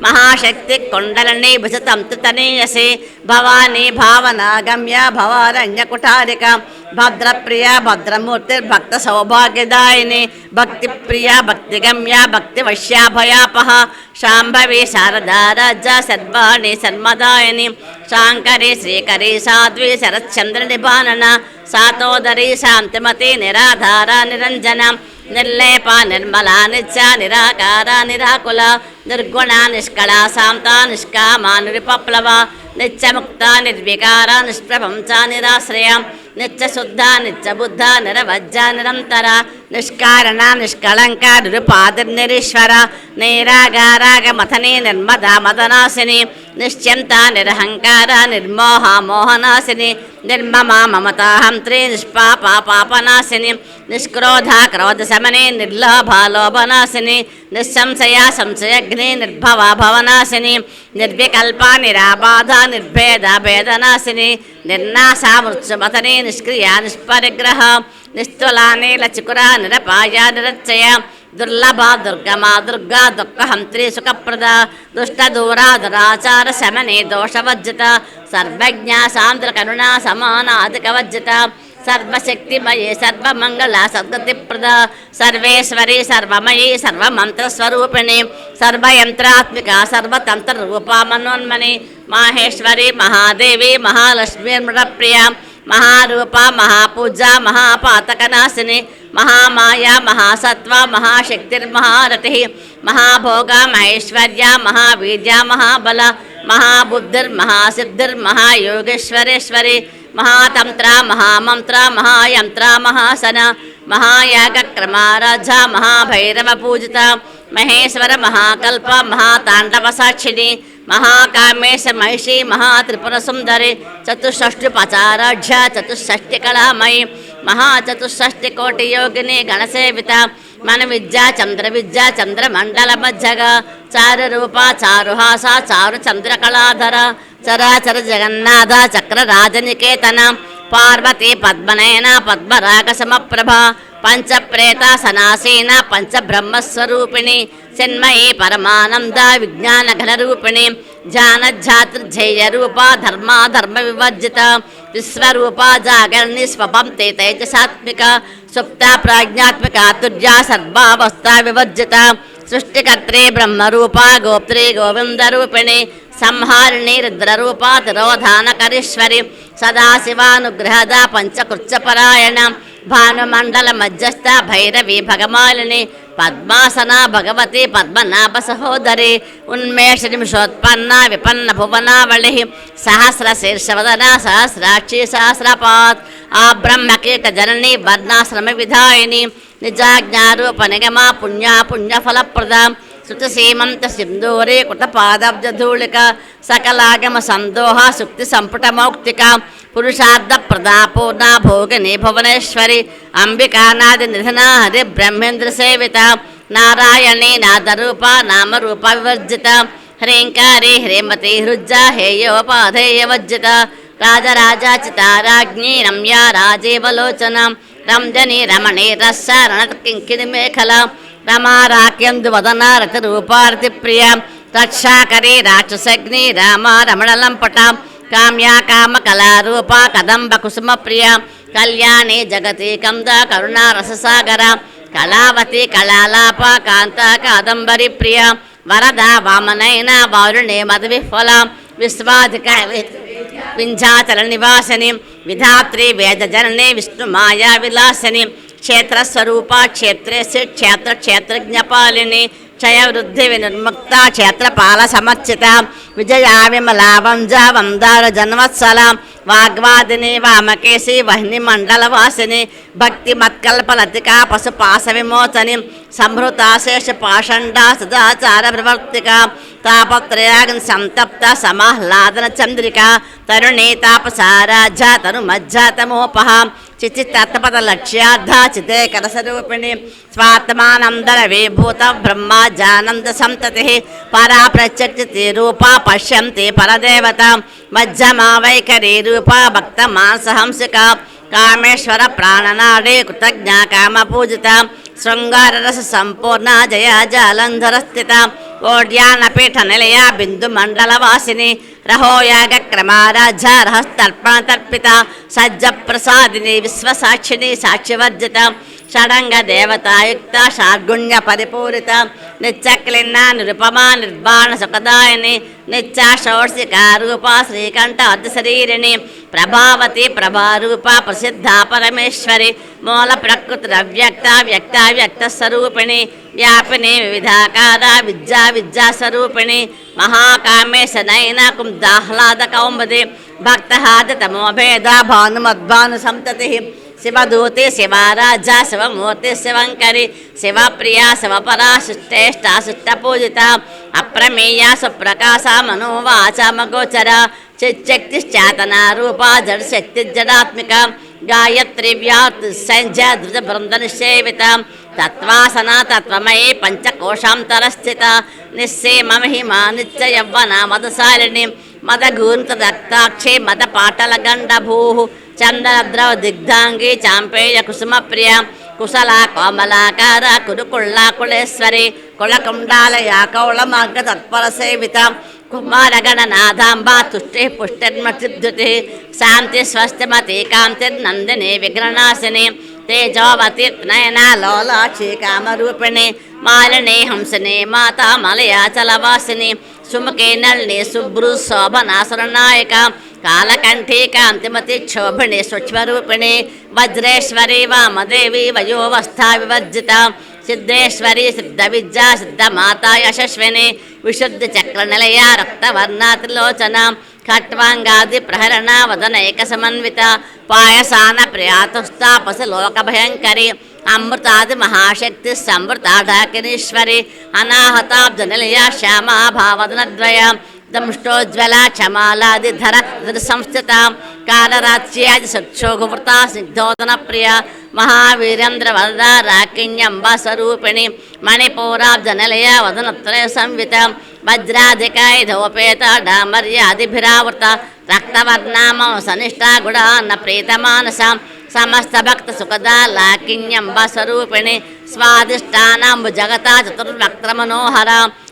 మహాశక్తి కుండలని భుజతంతుతనీయసి భవానీ భావనాగమ్య భవారణ్య కుటారిక భద్రప్రియ భద్రమూర్తి భక్త సౌభాగ్యదాయిని భక్తిప్రియ భక్తిగమ్య భక్తి వశ్యాభయాపహ శాంభవి శారదారాజ్య సర్వాణి సన్మదాయిని శాంకరి శ్రీకరి సాధ్వి శరత్చంద్ర నిబానన సాతోదరి శాంతిమతి నిరాధార నిరంజన నిర్లేప నిర్మలా నిత్య నిరాకార నిరాకుల నిర్గుణ నిష్కళ శాంత నిష్కామా నిరుపప్లవ నిత్యముక్త నిర్వికార నిష్ప్రపంచ నిరాశ్రయ నిత్యశుద్ధ నిత్యబుద్ధ నిరవజ్జ నిరంతర నిష్కారణ నిష్కళంక నిరుపాదిర్నిరీశ్వర నీరాగారాగమథని నిర్మద మదనాశిని నిశ్చింత నిరహంకార నిర్మోహ మోహనాశిని నిర్మమా మమతాహంత్రి నిష్పాప పాపనాశిని నిష్క్రోధ క్రోధ శమని నిర్లోభాలోభనాశిని నిస్సంశయ సంశయగ్ని నిర్భవ భవనాశిని నిర్వికల్ప నిరాబాధ నిర్భేద భేదనాశిని నిర్నాశ మృత్యుమతని నిష్క్రియ నిష్పరిగ్రహ నిస్తులా నీలచికురా నిరపాయ నిరచ్చయ దుర్లభా దుర్గమా దుర్గా దుఃఖహంత్రి సుఖప్రద దుష్టదూరా దురాచార శమనే దోషవర్జిత సర్వజ్ఞ సాంద్ర కరుణా సమానాధికవర్జిత సర్వశక్తిమయే సర్వమంగళ సద్గతిప్రద సర్వేశ్వరి సర్వమయీ సర్వమంత్రస్వరూపిణి సర్వయంత్రాత్మిక సర్వతంత్రరూపా మనోన్మని మాహేశ్వరి మహాదేవి మహాలక్ష్మీర్మృతప్రియ మహారూప మహాపూజ మహాపాతకనాశిని మహామాయ మహాసత్వ మహాశక్తిర్మహారతి మహాభోగ మహేశ్వర్య మహావీర్య మహాబల మహాబుద్ధిర్మహాసిద్ధిర్మహాయోగేశ్వరేశ్వరి మహాతంత్ర మహామంత్ర మహాయంత్ర మహాసన మహాయాగక్రమారాజ మహాభైరవ పూజిత మహేశ్వర మహాకల్ప మహాతాండవ సాక్షిణి మహాకామేశ మహిషి మహాత్రిపుర సుందరి చతుషష్టిపచారాఢ్య చతుషష్టి కళామయి మహాచతుషష్టి కోటి యోగిని గణసేవిత మన విద్యా చంద్ర విద్యా చంద్రమండల మధ్యగా చారు రూప చారుహాస చారు చంద్రకళాధర చరాచర జగన్నాథ చక్ర రాజనికేతన పార్వతీ పద్మనయన పద్మరాగ సమప్రభ పంచప్రేత సనాసీన పంచబ్రహ్మస్వరూపిణి చిన్మయీ పరమానంద విజ్ఞాన ఘనరూపిణి ధ్యానధ్యాతృజేయ రూప ధర్మాధర్మ వివర్జిత విశ్వరూప జాగరణి స్వపం తే తేజసాత్మిక సుప్త ప్రాజ్ఞాత్మిక తుర్యా సర్వావస్థ వివర్జిత సృష్టికర్త్రి బ్రహ్మరూప గోప్త్రి గోవిందరూపిణి సంహారిణి రుద్రరూప తిరోధానకరీశ్వరి సదాశివానుగ్రహద పంచకృత్యపరాయణ భానుమండల మధ్యస్థ భైరవి భగమాలిని పద్మాసన భగవతి పద్మనాభ సహోదరి ఉన్మేషనిమిషోత్పన్న విపన్న భువనావళి సహస్ర శీర్షవదన సహస్రాక్షి సహస్రపాత్ ఆ బ్రహ్మకీట జనని వర్ణాశ్రమ విధాయిని నిజాజ్ఞారూప నిగమ పుణ్యా పుణ్యఫలప్రద శృతిసీమంత సింధూరే కుటపాదబ్జధూళిక సకలాగమ సందోహ సుక్తి సంపుట మౌక్తిక పురుషార్థ ప్రదా పూర్ణ భోగిని భువనేశ్వరి అంబికానాది నిధన హరి బ్రహ్మేంద్ర సేవిత నారాయణి నాదరూప నామరూప వివర్జిత హ్రీంకారి హ్రీమతి హృజ్జ హేయోపాధేయవర్జిత రాజరాజాచితారాజ్ఞి రమ్య రాజీవలోచన రంజని రమణి రస్స రణకింకిని మేఖల రమారాక్యందు వదన రతిరూపారతి ప్రియ రక్షాకరి రాక్షసగ్ని రామ రమణలంపట కామ్యా కామ కళారూప కదంబ కుసుమ ప్రియ కళ్యాణి జగతి కంద కరుణా రససాగర కళావతి కళాలాప కాంత కాదంబరి ప్రియ వరద వామనైన వారుణి మధువిఫల విశ్వాధిక వింధ్యాచల నివాసిని విధాత్రి వేదజనని విష్ణుమాయా విలాసిని క్షేత్రస్వరూప క్షేత్రేసి క్షేత్ర క్షేత్రజ్ఞపాలిని క్షయవృద్ధి వినిర్ముక్త క్షేత్రపాల సమర్చిత విజయా విమలా వంజ వందార జన్మత్సల వాగ్వాదిని వామకేశి వహ్ని మండలవాసిని భక్తి మత్కల్పలతిక పశుపాస విమోచని సంహృతాశేష పాషండ సదాచార ప్రవర్తిక తాపత్రయాగన్ సంతప్త సమాహ్లాదన చంద్రిక తరుణీ తాపసారాజ తను మజ్జాతమోపహ చిచిత్తపద లక్ష్యార్థ చితే కరసరూపిణి స్వాత్మానందర విభూత బ్రహ్మాజానంద సంతతి పరా ప్రత్యక్షి రూప పశ్యంతి పరదేవత మధ్యమా వైఖరి రూప భక్త మానసహంసిక కామేశ్వర ప్రాణనాడే కృతజ్ఞ కామ పూజిత శృంగారరస సంపూర్ణ జయ జలంధర స్థిత ఓడ్యానపీఠ నిలయ బిందు మండలవాసిని రహోయాగ క్రమారాజ రహస్తర్పణ తర్పిత సజ్జ ప్రసాదిని విశ్వసాక్షిని సాక్షివర్జిత షడంగ దేవతాయుక్త షాడ్గుణ్య పరిపూరిత నిత్యక్లిన్న నిరుపమా నిర్వాణ సుఖదాయిని నిత్య షోడశిక రూప శ్రీకంఠ అర్ధశరీరిణి ప్రభావతి ప్రభారూప ప్రసిద్ధ పరమేశ్వరి మూల ప్రకృతి అవ్యక్త వ్యక్త వ్యక్త స్వరూపిణి వ్యాపిని వివిధాకార విద్యా విద్యాస్వరూపిణి మహాకామేశ నయన కుందాహ్లాద కౌముది భక్తహాదితమోభేద భానుమద్భాను సంతతి శివదూతి శివారాజ శివమూర్తి శివంకరి శివప్రియ శివపరా శిష్టేష్ట శిష్టపూజిత అప్రమేయ సుప్రకాశ మనోవాచ మగోచర చిచ్చక్తిశ్చాతన రూప జడశక్తి జడాత్మిక గాయత్రి వ్యాత్ సంధ్య ధృజ బృంద నిషేవిత తత్వాసన తత్వమయీ పంచకోశాంతరస్థిత నిస్సీమ మహిమా నిత్య యవ్వన మదశాలిని మదగూంత దత్తాక్షే మద పాటల గండభూ చందనద్రవ దిగ్ధాంగి చాంపేయ కుసుమ ప్రియ కుశల కోమలాకార కురుకుళ్ళ కుళేశ్వరి కుళకుండాలయ కౌళమార్గ తత్పర సేవిత కుమారగణనాథాంబా తుష్టి పుష్టిర్మసిద్ధుతి శాంతి స్వస్తిమతి కాంతిర్నందిని విఘ్ననాశిని తేజోవతి నయనా లోలాక్షి కామరూపిణి మాలిని హంసిని మాతా మలయాచలవాసిని సుముఖి నళిని శుభ్రు శోభనాసురనాయక కాలకంఠీ కాంతిమతి క్షోభిణి సూక్ష్మరూపిణి వజ్రేశ్వరి వామదేవి వయోవస్థా వివర్జిత సిద్ధేశ్వరి సిద్ధ విద్యా సిద్ధమాతా యశస్విని విశుద్ధి చక్ర నిలయ రక్తవర్ణా త్రిలోచన ఖట్వాంగాది ప్రహరణ వదనైక సమన్విత పాయసాన ప్రియాతుస్తాపసి లోక భయంకరి అమృతాది మహాశక్తి సమృతాఢాకిరీశ్వరి అనాహతాబ్జ నిలయ శ్యామా భావదనద్వయ దంష్టోజ్వల క్షమాలాదిధర సంస్థిత కాలరాత్ర్యాది సక్షోఘవృత స్నిగ్ధోదన ప్రియ మహావీరేంద్ర వరద రాకిణ్యంబ స్వరూపిణి మణిపూరాబ్జ నిలయ వదనత్రయ సంవిత వజ్రాధికాయుధోపేత డామర్యాదిభిరావృత రక్తవర్ణామ సనిష్ట గుడాన్న ప్రీతమానస సమస్త భక్త సుఖద లాకిన్యంబ స్వరూపిణి స్వాదిష్టానాంబు జగత చతుర్వక్త్ర మనోహర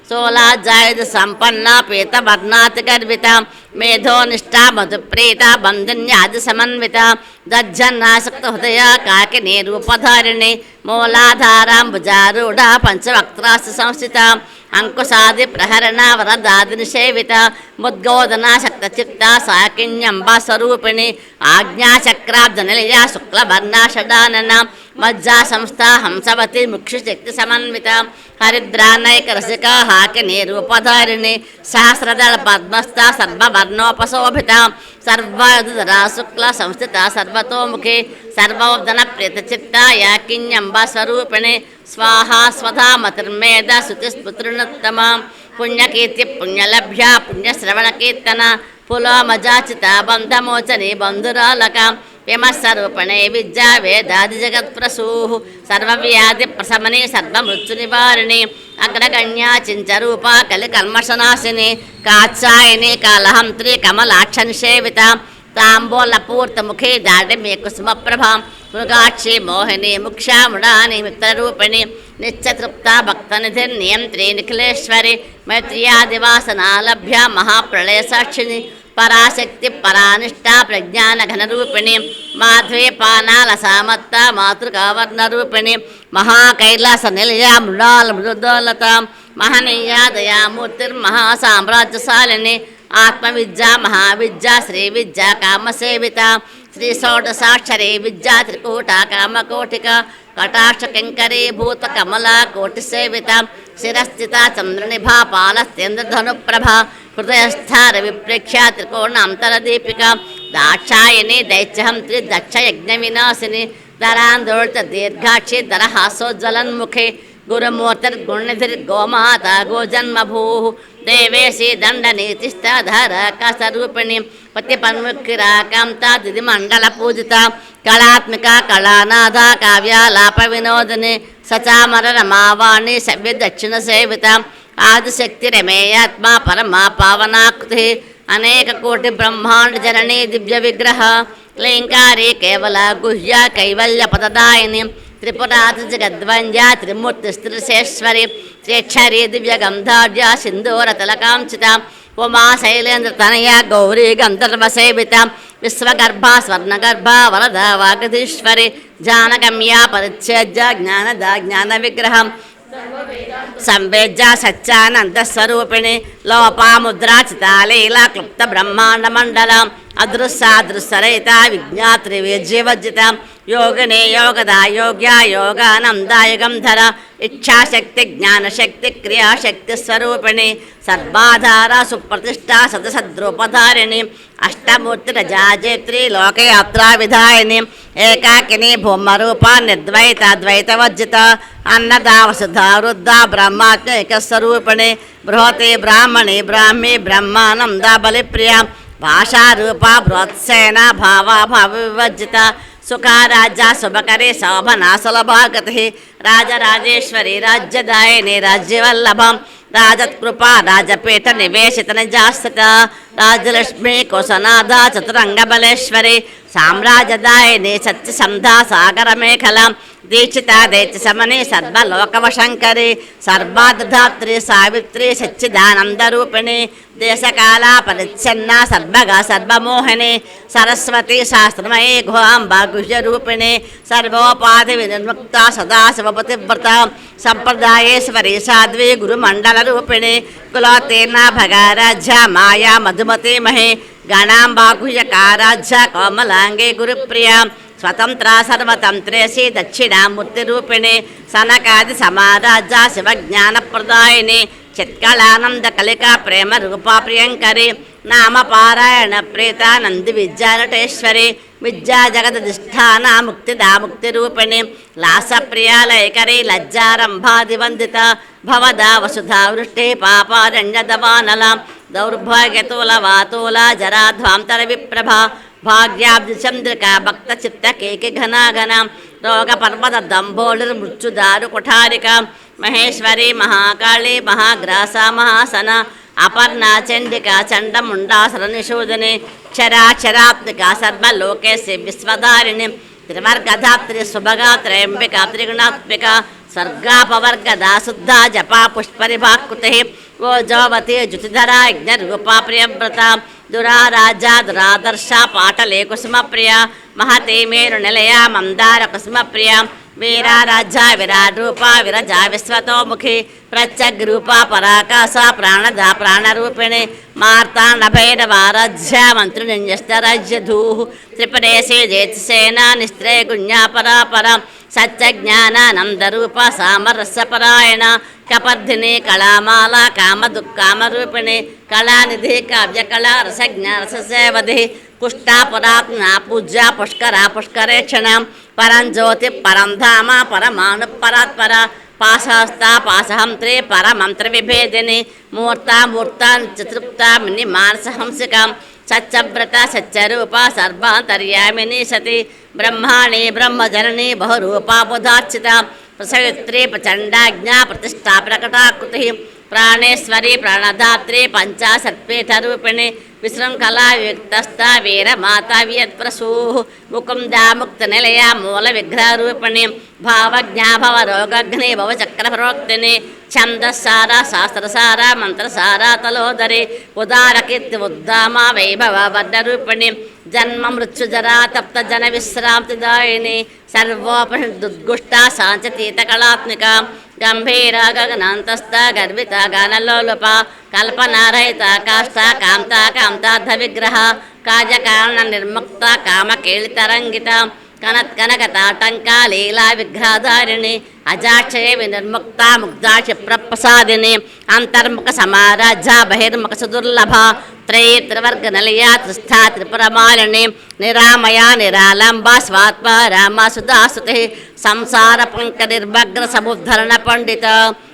సోలాజాయుధ సంపన్న పీత వర్ణాతి గర్విత మేధోనిష్ట మధుప్రీత బంధున్యాది సమన్విత దజ్జన్నాసక్త హృదయ కాకిని రూపధారిణి మూలాధారాంబుజారూఢ పంచవక్త్రాస్తి సంస్థిత అంకుశాది ప్రహరణ వరదాది నిషేవిత ముద్గోదన శక్త చిత్త సాకిన్యంబ స్వరూపిణి ఆజ్ఞాచక్రాబ్జ నిలయ శుక్లవర్ణ షడానన మజ్జా సంస్థ హంసవతి ముఖ్యశక్తి సమన్విత హరిద్రానైక రసిక హాకిని రూపధారిణి సహస్రదళ పద్మస్థ సర్వవర్ణోపశోభిత సర్వధరా శుక్ల సంస్థిత సర్వతోముఖి సర్వోదన ప్రీతచిత్త యాకిన్యంబ స్వరూపిణి స్వాహా స్వధా మతిర్మేధ శృతిస్మృతిరున్నత్తమ పుణ్యకీర్తి పుణ్యలభ్య పుణ్యశ్రవణకీర్తన పులోమజాచిత బంధమోచని బంధురాలక విమస్వరూపణే విద్యా వేదాది జగత్ప్రసూ సర్వవ్యాధి ప్రశమని సర్వమృత్యు నివారిణి అగ్రగణ్యా చించరూప కలికల్మషనాశిని కాత్సాయని కాళహంత్రి కమలాక్ష నిషేవిత తాంబూలపూర్తముఖి దాడిమి కుసుమప్రభ మృగాక్షి మోహిని ముక్షాముడాని మిత్రరూపిణి నిత్యతృప్త భక్తనిధిర్నియంత్రి నిఖిలేశ్వరి మైత్ర్యాదివాసనాలభ్య మహాప్రళయ సాక్షిని పరాశక్తి పరానిష్ట ప్రజ్ఞానఘనరూపిణి మాధ్వీపానాల సామత్త మాతృకావర్ణరూపిణి మహాకైలాస నిలయ మృడాల మృదోలత మహనీయ దయామూర్తిర్మహాసామ్రాజ్యశాలిని ఆత్మవిద్యా మహావిద్యా శ్రీవిద్యా కామసేవిత శ్రీ షోడశాక్షరీ విద్యా త్రికూట కామకోటిక కటాక్ష కింకరీ భూత కమల కోటి సేవిత శిరస్థిత చంద్రనిభా పాలస్తేంద్రధనుప్రభ హృదయస్థార విప్రేక్ష త్రికోణాంతరదీపిక దాక్షాయని దైత్యహంత్రి దక్ష యజ్ఞ వినాశిని ధరాందోళిత దీర్ఘాక్షి ధరహాసోజ్వలన్ముఖి గురుమూర్తిర్గుణనిధిర్గోమాత గోజన్మభూ దేవేశీ దండనీతిష్టధర కసరూపిణి పతిపన్ముఖిరాకాంత దిదిమండల పూజిత కళాత్మిక కళానాథ కావ్యాలాప వినోదిని సచామర రమావాణి సవ్య దక్షిణ సేవిత ఆదిశక్తి రమేయాత్మ పరమా పావనాకృతి అనేక కోటి బ్రహ్మాండ జననీ దివ్య విగ్రహ క్లీంకారి కేవల గుహ్య కైవల్య పదదాయిని త్రిపురాతి జగద్వంద్య త్రిమూర్తి స్త్రిశేశ్వరి శ్రేక్షరి దివ్య గంధాఢ్య సింధూర తిలకాంచిత ఉమా శైలేంద్ర తనయ గౌరీ గంధర్వ సేవిత విశ్వగర్భ స్వర్ణగర్భ వరద వాగధీశ్వరి జానగమ్య పరిచ్ఛేద్య జ్ఞానద జ్ఞాన విగ్రహం సంవేద్య సత్యానందస్వరూపిణి లోపాముద్రాచితాలీలా క్లుప్త బ్రహ్మాండ మండల అదృశ్యాదృశ్యరహిత విజ్ఞాత్రివేజ్యవర్జిత యోగిని యోగదా యోగ్య యోగానందాయుగంధర ఇచ్ఛాశక్తి జ్ఞానశక్తి క్రియాశక్తి స్వరూపిణి సర్వాధార సుప్రతిష్ట సదసద్రూపధారిణి అష్టమూర్తిరజాజేత్రి లోకయాత్రా విధాయిని ఏకాకిని భూమరూప నిర్ద్వైత ద్వైతవర్జిత అన్నదా వసుధా వృద్ధ బ్రహ్మాత్మైకస్వరూపిణి బృహతి బ్రాహ్మణి బ్రాహ్మి బ్రహ్మానంద బలిప్రియ భాషారూప బృహత్సేన భావాభావ వివర్జిత సుఖారాజ్య శుభకరే శోభనా సులభాగతి రాజరాజేశ్వరి రాజ్యదాయిని రాజ్యవల్లభం రాజత్కృపా రాజపీఠ నివేశిత నిజాస్థిత రాజలక్ష్మీ కుశనాథ చతురంగబలేశ్వరి సామ్రాజ్యదాయిని సత్యసంధా సాగర మేఖల దీక్షిత దైత్య సమని సర్వలోకవశంకరి సర్వాధాత్రి సావిత్రి సచ్చిదానందరూపిణి దేశకాల పరిచ్ఛన్న సర్వగా సర్వమోహిని సరస్వతి శాస్త్రమయీ ఘోంబా గుహ్యరూపిణి సర్వోపాధి వినిర్ముక్త సదాశివపతివ్రత సంప్రదాయేశ్వరి సాధ్వి గురుమండల రూపిణి కులోత్తీర్ణ భగారాజ్య మాయా మధుమతి మహి గణాంబాగుహ్యకారాజ్య కోమలాంగే గురుప్రియ స్వతంత్ర సర్వతంత్రేసి దక్షిణామూర్తిరూపిణి సనకాది సమారాజ్య శివజ్ఞానప్రదాయిని చిత్కళానంద కలిక ప్రేమ రూపా ప్రియంకరి నామ పారాయణ ప్రీత నంది విద్యానటేశ్వరి విద్యా జగదధిష్టాన ముక్తిదా ముక్తిరూపిణి లాసప్రియాలయకరి లజ్జారంభాదివందిత భవదా వసుధా వృష్టి పాపారణ్యదవానల దౌర్భాగ్యతూల వాతూల జరాధ్వాంతర విప్రభ భాగ్యాబ్దిచంద్రిక భక్త చిత్త కేకి ఘనాఘన రోగ పర్వత దంభోళిర్మృత్యుదారు కుఠారిక మహేశ్వరి మహాకాళి మహాగ్రాస మహాసన అపర్ణ చండిక చండముండాసర నిషూదిని క్షరాక్షరాత్మిక సర్వలోకేశి విశ్వధారిణి త్రివర్గధాత్రి సుభగా త్రయంబిక త్రిగుణాత్మిక స్వర్గాపవర్గదా శుద్ధా జపా పుష్పరిభాకృతి ఓజోవతి జుతిధరా యజ్ఞరూపా ప్రియవ్రత దురారాజా దురాదర్శ పాటలే కుసుమప్రియ మహతే మేరు నిలయ మందార కుసుమప్రియ వీరారాజ విరాడ్రూప విరజా విశ్వతోముఖి ప్రత్యగ్రూప పరాకాశ ప్రాణదా ప్రాణరూపిణి మార్తాండభైరవారాధ్య మంత్రినిన్యస్తరాజ్యధూ త్రిపదేశే జేతిసేన నిస్త్రే గుణ్యాపరాపర సత్యజ్ఞానానందరూప సామరస్యపరాయణ కపర్ధిని కళామాల కామదుఃకామరూపిణి కళానిధి కావ్యకళా రసజ్ఞారససేవధి పుష్టాపురాత్నా పూజ్య పుష్కరా పుష్కరేక్షణ పరంజ్యోతి పరంధామ పరమాణు పరాత్పర పాశహస్త పాశహంత్రి పరమంత్ర విభేదిని మూర్త చతృప్త మిని మానసహంసిక సత్యవ్రత సత్యరూప సర్వాంతర్యామిని సతి బ్రహ్మాణి బ్రహ్మజనని బహురూపా బుధార్చిత ప్రసవిత్రి ప్రచండాజ్ఞా ప్రతిష్టా ప్రకటాకృతి ప్రాణేశ్వరి ప్రాణధాత్రి పంచాశత్పీఠరూపిణి విశృంఖలా వియుక్తస్థ వీరమాతా వియత్ప్రసూ ముకుందా ముక్త నిలయ మూల విగ్రహరూపిణి భావజ్ఞాభవ రోగఘ్ని భవచక్రప్రోక్తిని ఛందస్సార శాస్త్రసార మంత్రసార తలోదరి ఉదారకీర్తి ఉద్దామ వైభవ వర్ణరూపిణి జన్మ మృత్యుజరా తప్త జన విశ్రాంతిదాయిని సర్వోపనిర్దుద్గుష్ట శాంచతీత కళాత్మిక గంభీర గగనాంతస్థ గర్విత గానలోలుప కల్పనారహిత కాష్ట కాంత కాంతార్థ విగ్రహ కార్యకారణ నిర్ముక్త కామకేళితరంగిత కనకతాటంక లీలా విగ్రహధారిణి అజాక్షయ వినిర్ముక్త ముగ్ధాక్షి ప్రసాదిని అంతర్ముఖ సమారాజ్య బహిర్ముఖ సుదుర్లభ త్రైత్రివర్గ నిలయ త్రిస్థా త్రిపురమాలిని నిరామయ నిరాలంబ స్వాత్మ రామ సుధాసుతి సంసార పంక నిర్భగ్న సముద్ధరణ పండిత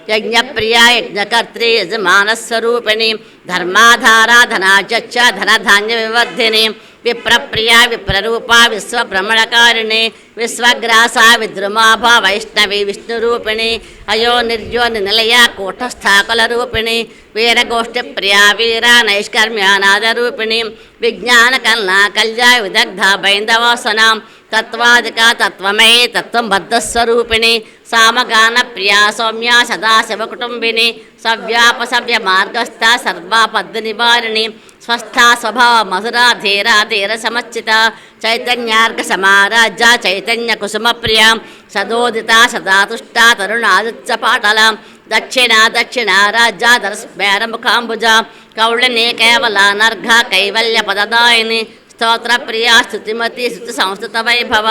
యజ్ఞప్రియ యజ్ఞకర్త్రి యజమానస్వరూపిణి ధర్మాధారా ధనాజచ్చ ధనధాన్య వివర్ధిని విప్రప్రియ విప్రరూప విశ్వభ్రమణకారిణి విశ్వగ్రాస విద్రుమాభ వైష్ణవి విష్ణురూపిణి అయో నిర్యో నిలయ కూటస్థాకులరూపిణి వీరగోష్ఠి ప్రియా వీర నైష్కర్మ్యానాదరూపిణి విజ్ఞాన కల్నా కల్యా విదగ్ధ బైందవాసన తత్వాదిక తత్వమయీ తత్వం బద్ధస్వరూపిణి సామగాన ప్రియా సౌమ్య సదాశివ కుటుంబిని సవ్యాపసవ్య మార్గస్థ సర్వాపద్ద నివారిణి స్వస్థా స్వభావ మధురా ధీరా ధీర సమచ్చిత చైతన్యార్ఘ సమారాజ్య చైతన్య కుసుమ ప్రియ సదోదిత సదాతుష్ట తరుణాదిత్య పాటల దక్షిణ రాజ్య దరస్మేర ముఖాంబుజ కౌళిని కేవలానర్ఘ కైవల్య పదదాయిని స్తోత్ర ప్రియా స్తుతిమతి స్తుతి సంస్కృత వైభవ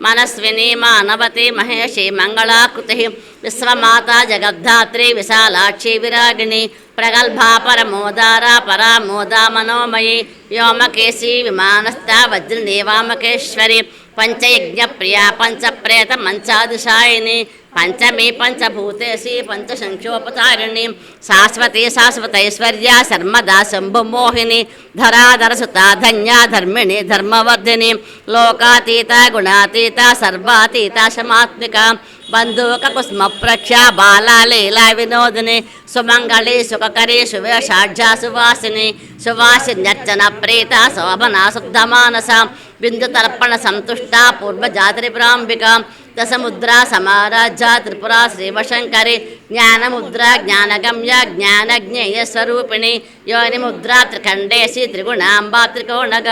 మనస్విని మానవతి మహేషి మంగళాకృతి విశ్వమాత జగద్ధాత్రి విశాలాక్షి విరాగిణి ప్రగల్భా పరమోదార పరామోదా మనోమయి వ్యోమకేశి విమానస్థ వజ్రనేవామకేశ్వరి పంచయజ్ఞ ప్రియా పంచప్రేత మంచాదిశాయిని పంచమే పంచభూతేసి పంచశంఖ్యోపతారిణి శాశ్వతి శాశ్వతైశ్వర్య శర్మదా శంభుమోహిని ధరాధర సుతా ధన్య ధర్మిణి ధర్మవర్ధిని లోకాతీత గుణాతీత సర్వాతీత శమాత్మిక బంధూక కుస్మ ప్రఖ్యా బాలా లీలా వినోదిని సుమంగళి సుఖకరి శుభషాఢ్యా సువాసిని సువాసిన్యర్చన ప్రీత శోభనా శుద్ధమానస బిందుతర్పణ సంతుష్ట పూర్వజాతరిపురాంబిక దశముద్రా సమారాజ్య త్రిపురా శ్రీవశంకరి జ్ఞానముద్ర జ్ఞానగమ్య జ్ఞానజ్ఞేయ స్వరూపిణి యోనిముద్రా త్రిఖండేశి త్రిగుణాంబా త్రికోణగ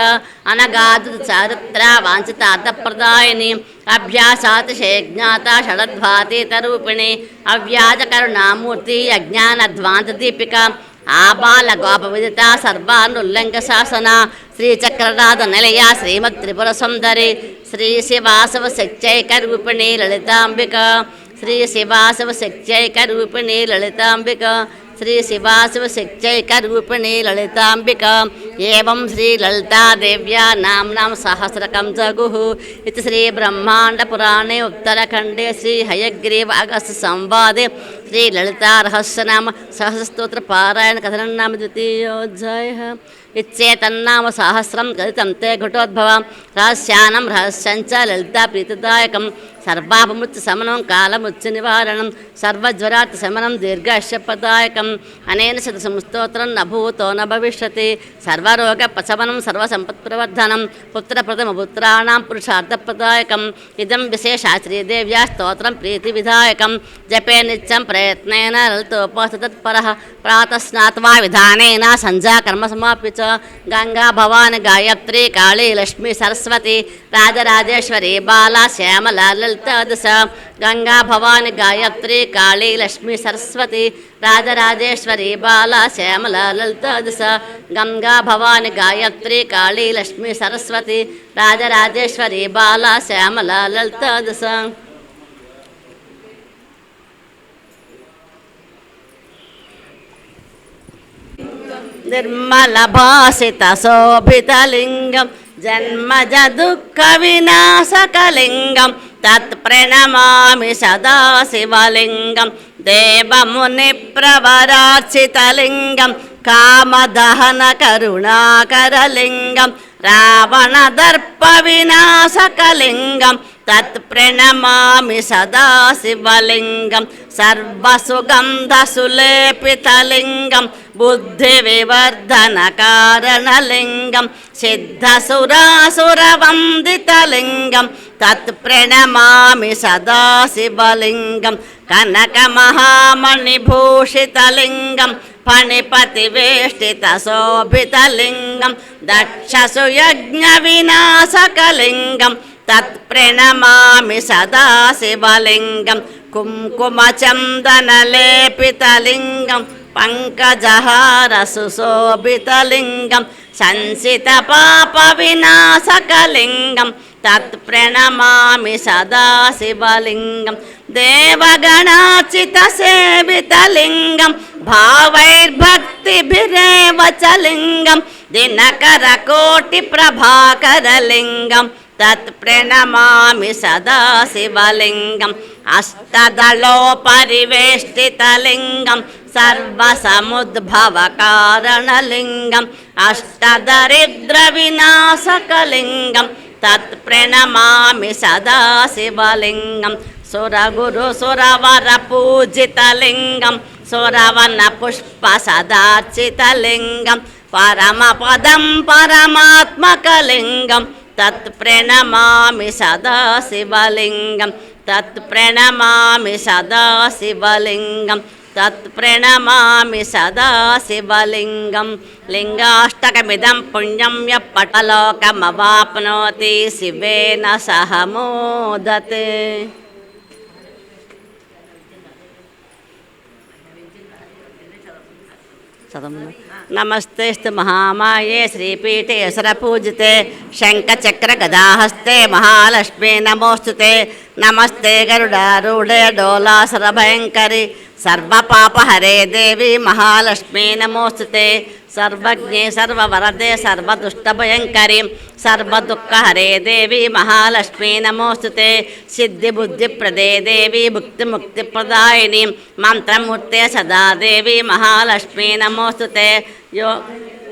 అనగాదు చారిత్ర వాంఛితార్థప్రదాయిని అభ్యాసాతిశే జ్ఞాత షడద్వాతీతరూపిణి అవ్యాజకరుణామూర్తి అజ్ఞానధ్వాంత దీపిక ఆబాల గోప విదిత సర్వానుల్లంఘ శాసన శ్రీచక్రనాథ నిలయ శ్రీమద్ త్రిపుర సుందరి శ్రీ శివాసవ శక్త్యైక రూపిణి లలితాంబిక శ్రీ శివాసవ శక్త్యైక రూపిణి లలితాంబిక శ్రీ శివాసవ శక్త్యైక రూపిణి లలితాంబిక ఏవం శ్రీ లలితాదేవ్యా నామ్నాం సహస్రకం జగుః ఇది శ్రీ బ్రహ్మాండ పురాణే ఉత్తరఖండే శ్రీ హయగ్రీవ అగస్త్య సంవాదే శ్రీ లలితా రహస్యనామ సహస్రస్తోత్ర పారాయణ కథనం నామ ద్వితీయోధ్యాయ ఇచ్చేతన్నామ సహస్రం గదితం తే ఘటోద్భవ రహస్యానం రహస్యంచ లలితా ప్రీతిదాయకం సర్వాపమృత్యు శమనం కాలమృత్యు నివారణం సర్వజ్వరాత్ శమనం దీర్ఘాశ్యపదాయకం అనేన శతసంస్తోత్రం నభూతో న భవిష్యతి సర్వరోగ ప్రశమనం సర్వసంపత్ప్రవర్ధనం పుత్రప్రథమపుత్రాణం పురుషార్థప్రదాయకం ఇదం విశేషాశ్రీదేవ్యా స్తోత్రం ప్రీతివిధాయకం జపే నిత్యం ప్రయత్నేన లలితోపాసతత్పరః ప్రాతః స్నాత్వా విధానేన సంధ్యా కర్మ సమాప్య చ గంగా భవాని గాయత్రి కాళీ లక్ష్మీ సరస్వతి రాజరాజేశ్వరి బాలా శ్యామలా లలితా దశ గంగా భవాని గాయత్రి కాళీ లక్ష్మీ సరస్వతి రాజరాజేశ్వరి బాలా శ్యామలా లలితా దశ గంగా భవాని గాయత్రి కాళీ లక్ష్మీ సరస్వతి రాజరాజేశ్వరి బాలా శ్యామలా లలితా దశ నిర్మల భాసిత శోభితలింగం జన్మజ దుఃఖ వినాశకలింగం తత్ప్రణమామి సదా శివలింగం దేవముని ప్రవరార్చితలింగం కామదహన కరుణాకరలింగం రావణ దర్ప వినాశకలింగం తత్ప్రణమామి సదా శివలింగం సర్వసుగంధసులేపితలింగం బుద్ధి వివర్ధన కారణలింగం సిద్ధసురాసురవందితలింగం తత్ప్రణమామి సదా శివలింగం కనకమహామణిభూషితలింగం ఫణిపతివేష్టిత శోభితలింగం దక్షసుయజ్ఞ వినాశకలింగం తత్ప్రణమామి సదా శివలింగం కుంకుమచందనలేపితలింగం పంకజహార సుశోభితలింగం సంసిత పాప వినాశకలింగం తత్ప్రణమామి సదా శివలింగం దేవగణాచిత సేవితలింగం భావైర్భక్తిభిరేవ చ లింగం దినకర కోటి ప్రభాకరలింగం తత్ప్రణమామి సదా శివలింగం అష్టదళోపరివేష్టితలింగం సర్వసముద్భవకారణలింగం అష్టదరిద్ర వినాశకలింగం తత్ప్రణమామి సదా శివలింగం సురగురు సురవర పూజితలింగం సురవన పుష్ప సదార్చితలింగం పరమపదం పరమాత్మకలింగం తత్ప్రణమామి సదా శివలింగం తత్ప్రణమామి సదా శివలింగం తత్ప్రణమామి సదా శివలింగం లింగాష్టకమిదం పుణ్యం యః పఠలోకమవాప్నోతి శివేన సహ మోదతే. నమస్తేస్తు మహామాయే శ్రీపీఠే అసురపూజితే శంఖచక్రగదాహస్తే మహాలక్ష్మీ నమోస్తుతే. నమస్తే గరుడారూఢే డోలాసురభయంకరి सर्वपापहरे देवी महालक्ष्मी नमोस्तुते सर्वज्ञे सर्ववरदे सर्वदुष्टभयङ्करी सर्वदुःखहरे देवी महालक्ष्मी नमोस्तुते सिद्धिबुद्धिप्रदे देवी भुक्तिमुक्तिप्रदायिनी मंत्रमूर्ते सदा देवी महालक्ष्मी नमोस्तुते यो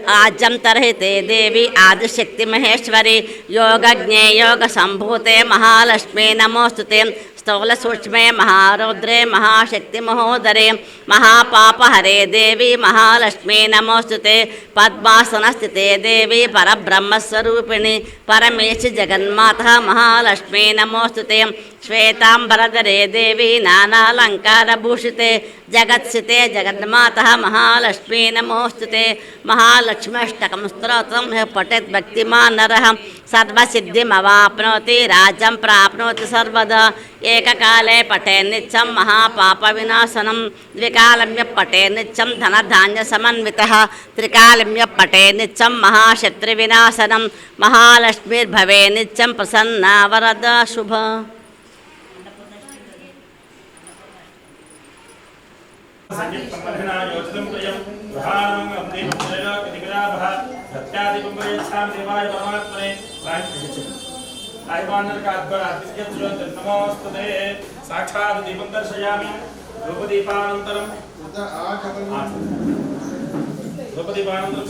आज्यं तरहिते देवी आदिशक्ति महेश्वरी योगज्ञे योग संभूते महालक्ष्मी नमोस्तुते स्थूल सूक्ष्मे महारौद्रे महाशक्ति महोदरे महापापहरे देवी महालक्ष्मी नमोस्तुते पद्मासन स्थिते देवी परब्रह्मस्वरूपिणी परमेश्वरी जगन्माता महालक्ष्मी नमोस्तुते श्वेतांबरधरे देवी नानालंकारभूषिते जगत्सिते जगन्माता महालक्ष्मी नमोस्तुते महालक्ष्म्यष्टकं स्तोत्रं पठेत् भक्तिमान् नरः सर्वसिद्धिमवाप्नोति राज्यं प्राप्नोति सर्वदा एककाले पठे नित्यं महापापविनाशनं द्विकालम्य पठे नित्यं धनधान्यसमन्वितः त्रिकालम्य पठे नित्यं महाशत्रुविनाशनं महालक्ष्मीर्भवे नित्यं प्रसन्ना वरदा शुभ साक्षात् दीपं दर्शयामि धूपदीपानन्तरं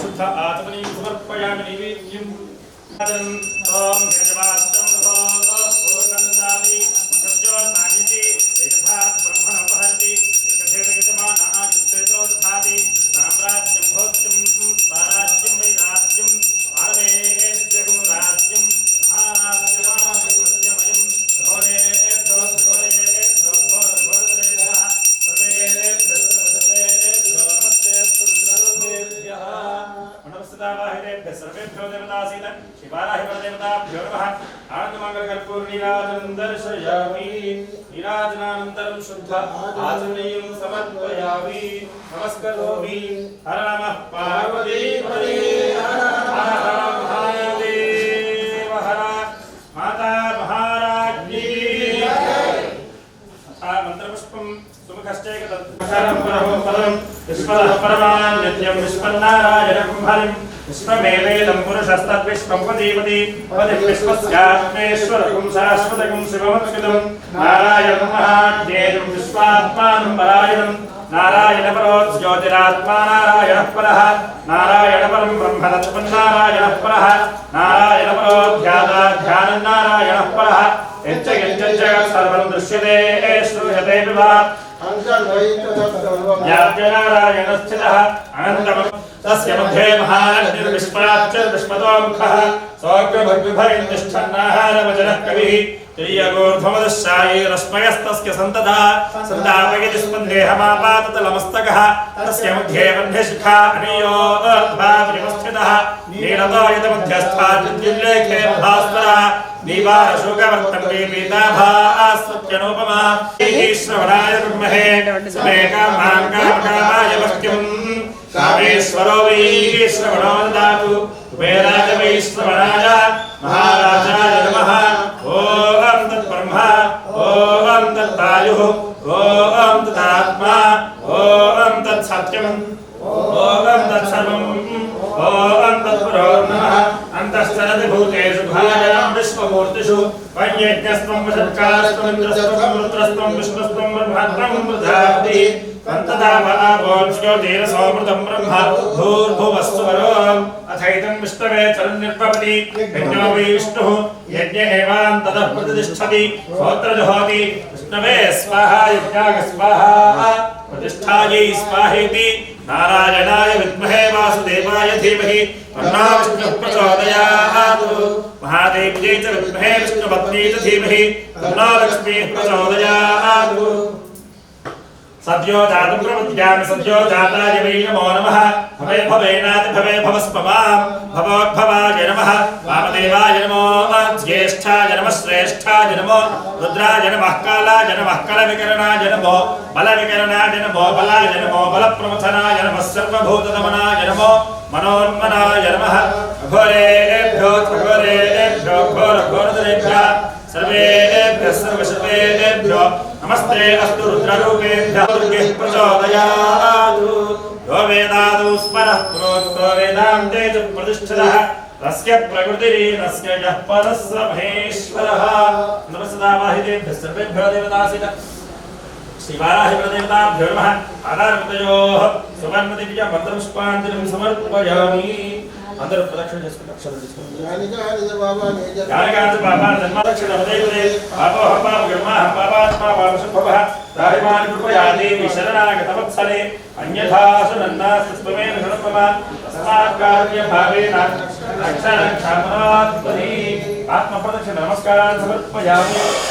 शुद्ध आचमनीं समर्पयामि नैवेद्यं ओम सर्वेभ्यो देवतासीन शिवाराहि परदेवताभ्यो नमः आनन्दमङ्गलकर्पूर नीराजनं दर्शयामि नीराजनानन्तरं शुद्ध आचमनीयं समर्पयामि नमस्करोमि हर नमः पार्वतीपते हर हर महादेव हर माता महाराज्ञी मंत्रपुष्पं सुमुखश्चैकतत्परं परमं विश्वतः परमान् नित्यं विश्वन्नारायणं हरिं विश्वमेवेदं पुरुषस्तद्विश्वं पदीपति पदिविश्वस्यात्मेश्वरकं शाश्वतकं शिवमत्कृतं नारायणं महाज्ञेयं विश्वात्मानं परायणं नारायणपरो ज्योतिरात्मा नारायणः परः नारायणपरं ब्रह्म तत्त्वन्नारायणः परः नारायणपरो ध्यानं नारायणः परः यच्च सर्वं दृश्यते श्रूयते विवा नारायणस्थितः अनन्तमं तस्य मध्ये महालक्ष्मीर्विश्वाच्चर्विश्वतो मुखः सौग्रभग्विभरिं तिष्ठन्नाहारवचनः कविः त्रियगोर्ध्वमदशायैरस्मयस्तस्य सन्तता सन्तापयति स्पन्देहमापाततलमस्तकः तस्य मध्ये वह्निशिखा अनीयो भाविमस्थितः नीलतायतमध्यस्था विद्युल्लेखे भास्वरः दीवारशोकवर्तन्ते पीताभास्वत्यनुपमा श्रवणाय ब्रह्महे समेकामाङ्कामकामाय वक्त्यम् कामेश्वरो वै श्रवणो ददातु कुबेराय वै श्रवणाय महाराजाय नमः ॐ तत्ब्रह्मा ॐ तद्वायुः ॐ तदात्मा ॐ तत्सत्यम् ॐ तत्सर्वम् ॐ तत्पुरो नमः अन्तश्चरति भूतेषु भायां विश्वमूर्तिषु वैयज्ञस्त्वं वषट्कारस्त्वं इन्द्रस्त्वं रुद्रस्त्वं विष्णुस्त्वं ब्रह्मात्मं प्रजापति ज्योतिरसोमृतं ब्रह्म भूर्भुवस्सुवरोम् अथैतं विष्णवे चरन्निर्भवति यज्ञो वै विष्णुः यज्ञ एवान्ततः प्रतिष्ठति होत्र जुहोति विष्णवे स्वाहा यज्ञाय स्वाहा प्रतिष्ठायै स्वाहेति नारायणाय विद्महे वासुदेवाय धीमहि तन्नो विष्णुः प्रचोदयात् महादेव्यै च विद्महे विष्णुपत्न्यै च धीमहि तन्नो लक्ष्मीः प्रचोदयात् सद्यो जातं प्रपद्यामि सद्यो जाताय वै नमो नमः भवे भवेनाति भवे भवस्पमां भवोद्भवाय नमः वामदेवाय नमो ज्येष्ठाय नमः श्रेष्ठाय नमो रुद्राय नमः कालाय नमः कलविकरणाय नमो बलविकरणाय नमो बलाय नमो बलप्रवचनाय नमः सर्वभूतदमनाय नमो मनोन्मनाय नमः घोरेभ्यो घोरेभ्यो घोरघोरधरेभ्यः सर्वेभ्यः सर्वशर्वेभ्यो नमस्ते अस्तु रुद्ररूपेभ्यः दुर्गे प्रचोदयातु यो वेदादौ स्मरः प्रोक्तो वेदान्ते च प्रतिष्ठितः तस्य प्रकृतिरीनस्य यः परस्य महेश्वरः नमस्ते वाहितेभ्यः सर्वेभ्यो देवतासित श्रीवाराहिप्रदेवताभ्यो नमः आधारपतयोः सुवर्णदिव्यमन्त्रपुष्पाञ्जलिं समर्पयामि अंदर प्रदक्षिण చేసుకుంటా అక్షరం తీసుకుంటా యానికాని బాబా జన్మదక్షిణ హృదయే పాపో హపా బ్రహ్మ పాపాత్మ పాపశుభః దారిమాని కృపయాది శరణాగతవత్సలే అన్యథా సునన్నాస్తమే నమః తస్మాత్ కార్య భావేన అక్షర క్షమాత్పది ఆత్మ ప్రదక్షిణ నమస్కారాన్ సమర్పయామి